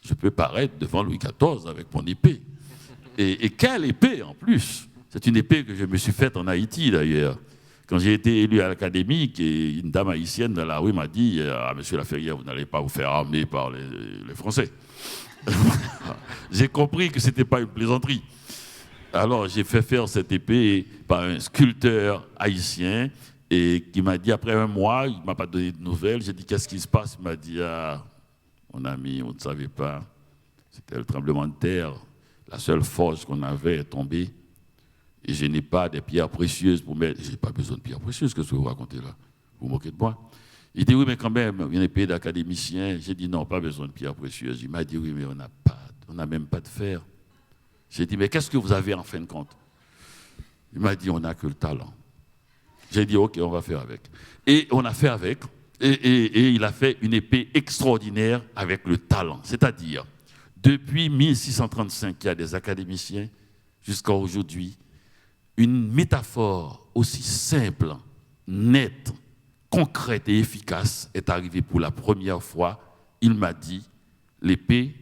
je peux paraître devant Louis XIV avec mon épée. Et quelle épée en plus! C'est une épée que je me suis faite en Haïti d'ailleurs. Quand j'ai été élu à l'Académie, une dame haïtienne dans la rue m'a dit « Ah, monsieur Laferrière, vous n'allez pas vous faire armer par les Français. » J'ai compris que ce n'était pas une plaisanterie. Alors j'ai fait faire cette épée par un sculpteur haïtien et qui m'a dit après un mois, il ne m'a pas donné de nouvelles. J'ai dit « Qu'est-ce qui se passe ?» Il m'a dit « Ah, mon ami, on ne savait pas. C'était le tremblement de terre. La seule forge qu'on avait est tombée. Et je n'ai pas des pierres précieuses pour mettre. Je n'ai pas besoin de pierres précieuses, qu'est-ce que vous racontez là? Vous vous moquez de moi? Il dit oui, mais quand même, une épée d'académicien. J'ai dit non, pas besoin de pierres précieuses. Il m'a dit oui, mais on n'a même pas de fer. J'ai dit mais qu'est-ce que vous avez en fin de compte? Il m'a dit on n'a que le talent. J'ai dit ok, on va faire avec. Et on a fait avec. Et il a fait une épée extraordinaire avec le talent. C'est-à-dire, depuis 1635, il y a des académiciens jusqu'à aujourd'hui. Une métaphore aussi simple, nette, concrète et efficace est arrivée pour la première fois. Il m'a dit, l'épée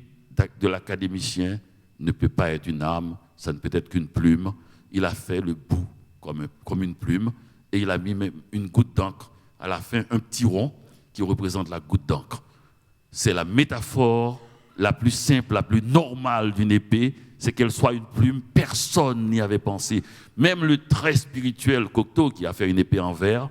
de l'académicien ne peut pas être une arme, ça ne peut être qu'une plume. Il a fait le bout comme une plume et il a mis même une goutte d'encre. À la fin, un petit rond qui représente la goutte d'encre. C'est la métaphore la plus simple, la plus normale d'une épée, c'est qu'elle soit une plume. Personne n'y avait pensé. Même le très spirituel Cocteau, qui a fait une épée en verre,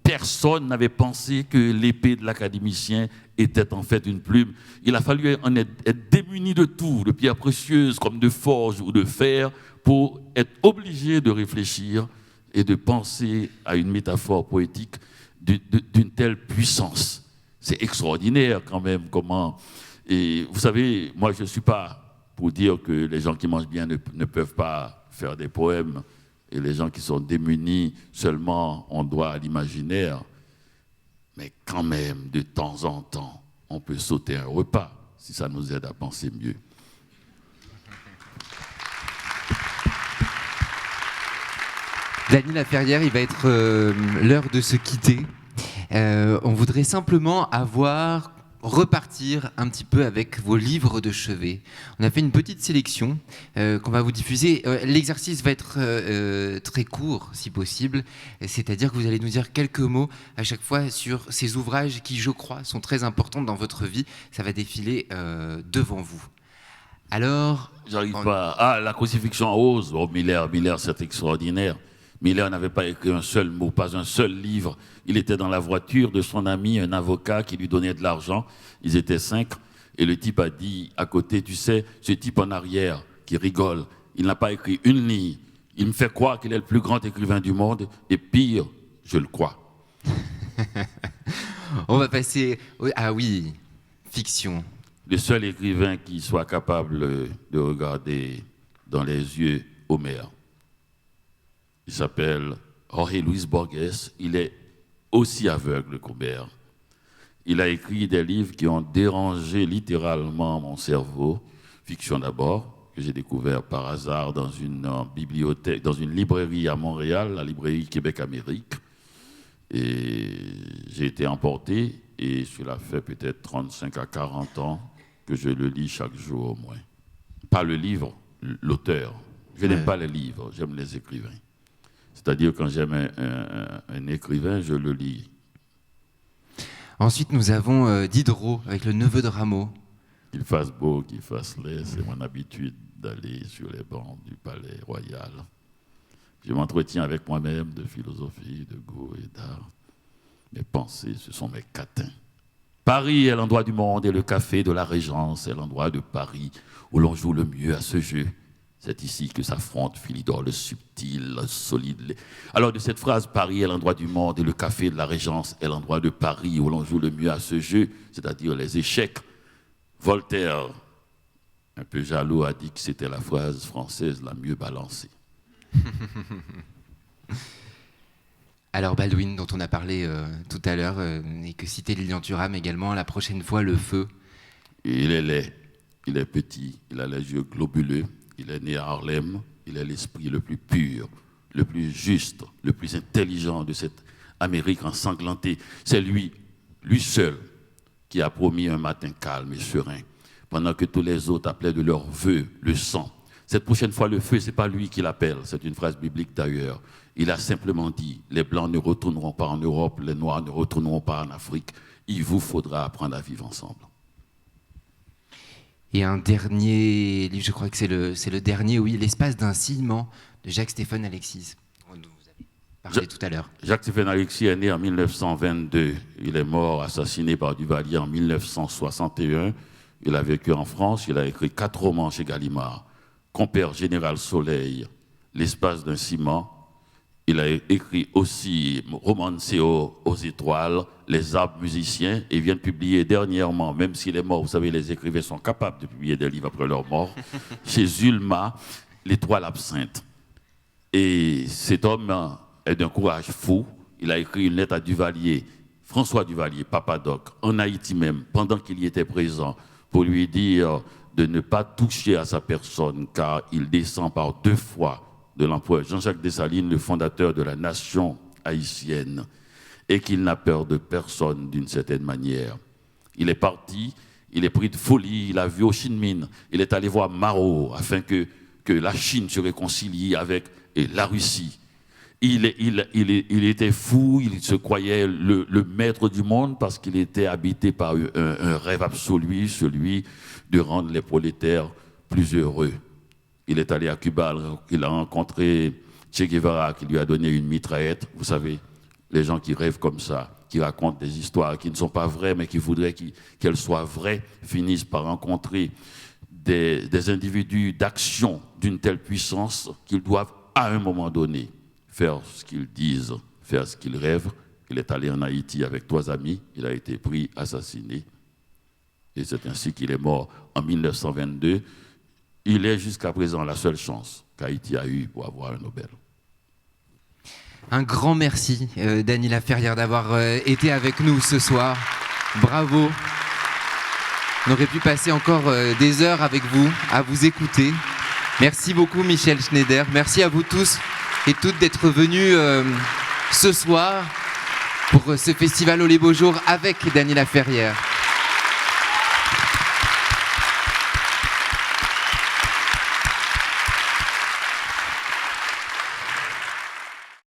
personne n'avait pensé que l'épée de l'académicien était en fait une plume. Il a fallu en être démuni de tout, de pierres précieuses comme de forge ou de fer, pour être obligé de réfléchir et de penser à une métaphore poétique d'une telle puissance. C'est extraordinaire quand même comment... Et vous savez, moi je ne suis pas pour dire que les gens qui mangent bien ne peuvent pas faire des poèmes et les gens qui sont démunis seulement on doit à l'imaginaire. Mais quand même, de temps en temps, on peut sauter un repas si ça nous aide à penser mieux. Dany Laferrière, il va être l'heure de se quitter. On voudrait simplement repartir un petit peu avec vos livres de chevet. On a fait une petite sélection qu'on va vous diffuser. L'exercice va être très court, si possible. C'est-à-dire que vous allez nous dire quelques mots à chaque fois sur ces ouvrages qui, je crois, sont très importants dans votre vie. Ça va défiler devant vous. Alors... J'arrive pas. Ah, la crucifixion en rose. Oh, Miller, c'est extraordinaire. Miller n'avait pas écrit un seul mot, pas un seul livre. Il était dans la voiture de son ami, un avocat qui lui donnait de l'argent. Ils étaient 5. Et le type a dit à côté, tu sais, ce type en arrière qui rigole, il n'a pas écrit une ligne. Il me fait croire qu'il est le plus grand écrivain du monde. Et pire, je le crois. On va passer... Ah oui, fiction. Le seul écrivain qui soit capable de regarder dans les yeux Homère. Il s'appelle Jorge Luis Borges. Il est aussi aveugle qu'Homère. Il a écrit des livres qui ont dérangé littéralement mon cerveau. Fiction d'abord, que j'ai découvert par hasard dans une bibliothèque, dans une librairie à Montréal, la librairie Québec-Amérique. Et j'ai été emporté, et cela fait peut-être 35 à 40 ans que je le lis chaque jour au moins. Pas le livre, l'auteur. Je n'aime pas les livres, j'aime les écrivains. C'est-à-dire, quand j'aime un écrivain, je le lis. Ensuite, nous avons Diderot, avec le neveu de Rameau. Qu'il fasse beau, qu'il fasse laid, c'est mon habitude d'aller sur les bancs du palais royal. Je m'entretiens avec moi-même de philosophie, de goût et d'art. Mes pensées, ce sont mes catins. Paris est l'endroit du monde et le café de la Régence est l'endroit de Paris où l'on joue le mieux à ce jeu. C'est ici que s'affrontent Philidor, le subtil, le solide. Alors, de cette phrase, Paris est l'endroit du monde et le café de la Régence est l'endroit de Paris où l'on joue le mieux à ce jeu, c'est-à-dire les échecs. Voltaire, un peu jaloux, a dit que c'était la phrase française la mieux balancée. Alors Baldwin, dont on a parlé tout à l'heure, et que citait Lilian Thuram également, la prochaine fois, le feu. Et il est laid, il est petit, il a les yeux globuleux, il est né à Harlem, il est l'esprit le plus pur, le plus juste, le plus intelligent de cette Amérique ensanglantée. C'est lui seul, qui a promis un matin calme et serein, pendant que tous les autres appelaient de leur vœu le sang. Cette prochaine fois, le feu, ce n'est pas lui qui l'appelle, c'est une phrase biblique d'ailleurs. Il a simplement dit, les Blancs ne retourneront pas en Europe, les Noirs ne retourneront pas en Afrique. Il vous faudra apprendre à vivre ensemble. Et un dernier livre, je crois que c'est le dernier, oui, L'espace d'un ciment, de Jacques-Stéphane Alexis, dont vous avez parlé tout à l'heure. Jacques-Stéphane Alexis est né en 1922. Il est mort assassiné par Duvalier en 1961. Il a vécu en France, il a écrit 4 romans chez Gallimard. Compère Général Soleil, L'espace d'un ciment. Il a écrit aussi Romanceo aux étoiles, Les arbres musiciens, et vient de publier dernièrement, même s'il est mort, vous savez, les écrivains sont capables de publier des livres après leur mort, chez Zulma, L'étoile absinthe. Et cet homme est d'un courage fou. Il a écrit une lettre à Duvalier, François Duvalier, Papadoc, en Haïti même, pendant qu'il y était présent, pour lui dire de ne pas toucher à sa personne, car il descend par 2 fois de l'empereur Jean-Jacques Dessalines, le fondateur de la nation haïtienne, et qu'il n'a peur de personne d'une certaine manière. Il est parti, il est pris de folie, il a vu Ho Chi Minh, il est allé voir Mao afin que la Chine se réconcilie avec la Russie. Il était fou, il se croyait le maître du monde parce qu'il était habité par un rêve absolu, celui de rendre les prolétaires plus heureux. Il est allé à Cuba, il a rencontré Che Guevara qui lui a donné une mitraillette. Vous savez, les gens qui rêvent comme ça, qui racontent des histoires qui ne sont pas vraies, mais qui voudraient qu'elles soient vraies, finissent par rencontrer des individus d'action d'une telle puissance qu'ils doivent, à un moment donné, faire ce qu'ils disent, faire ce qu'ils rêvent. Il est allé en Haïti avec 3 amis, il a été pris, assassiné. Et c'est ainsi qu'il est mort en 1922. Il est jusqu'à présent la seule chance qu'Haïti a eue pour avoir un Nobel. Un grand merci, Dany Laferrière, d'avoir été avec nous ce soir. Bravo. On aurait pu passer encore des heures avec vous, à vous écouter. Merci beaucoup, Michel Schneider. Merci à vous tous et toutes d'être venus ce soir pour ce festival Aux les Beaux Jours avec Dany Laferrière.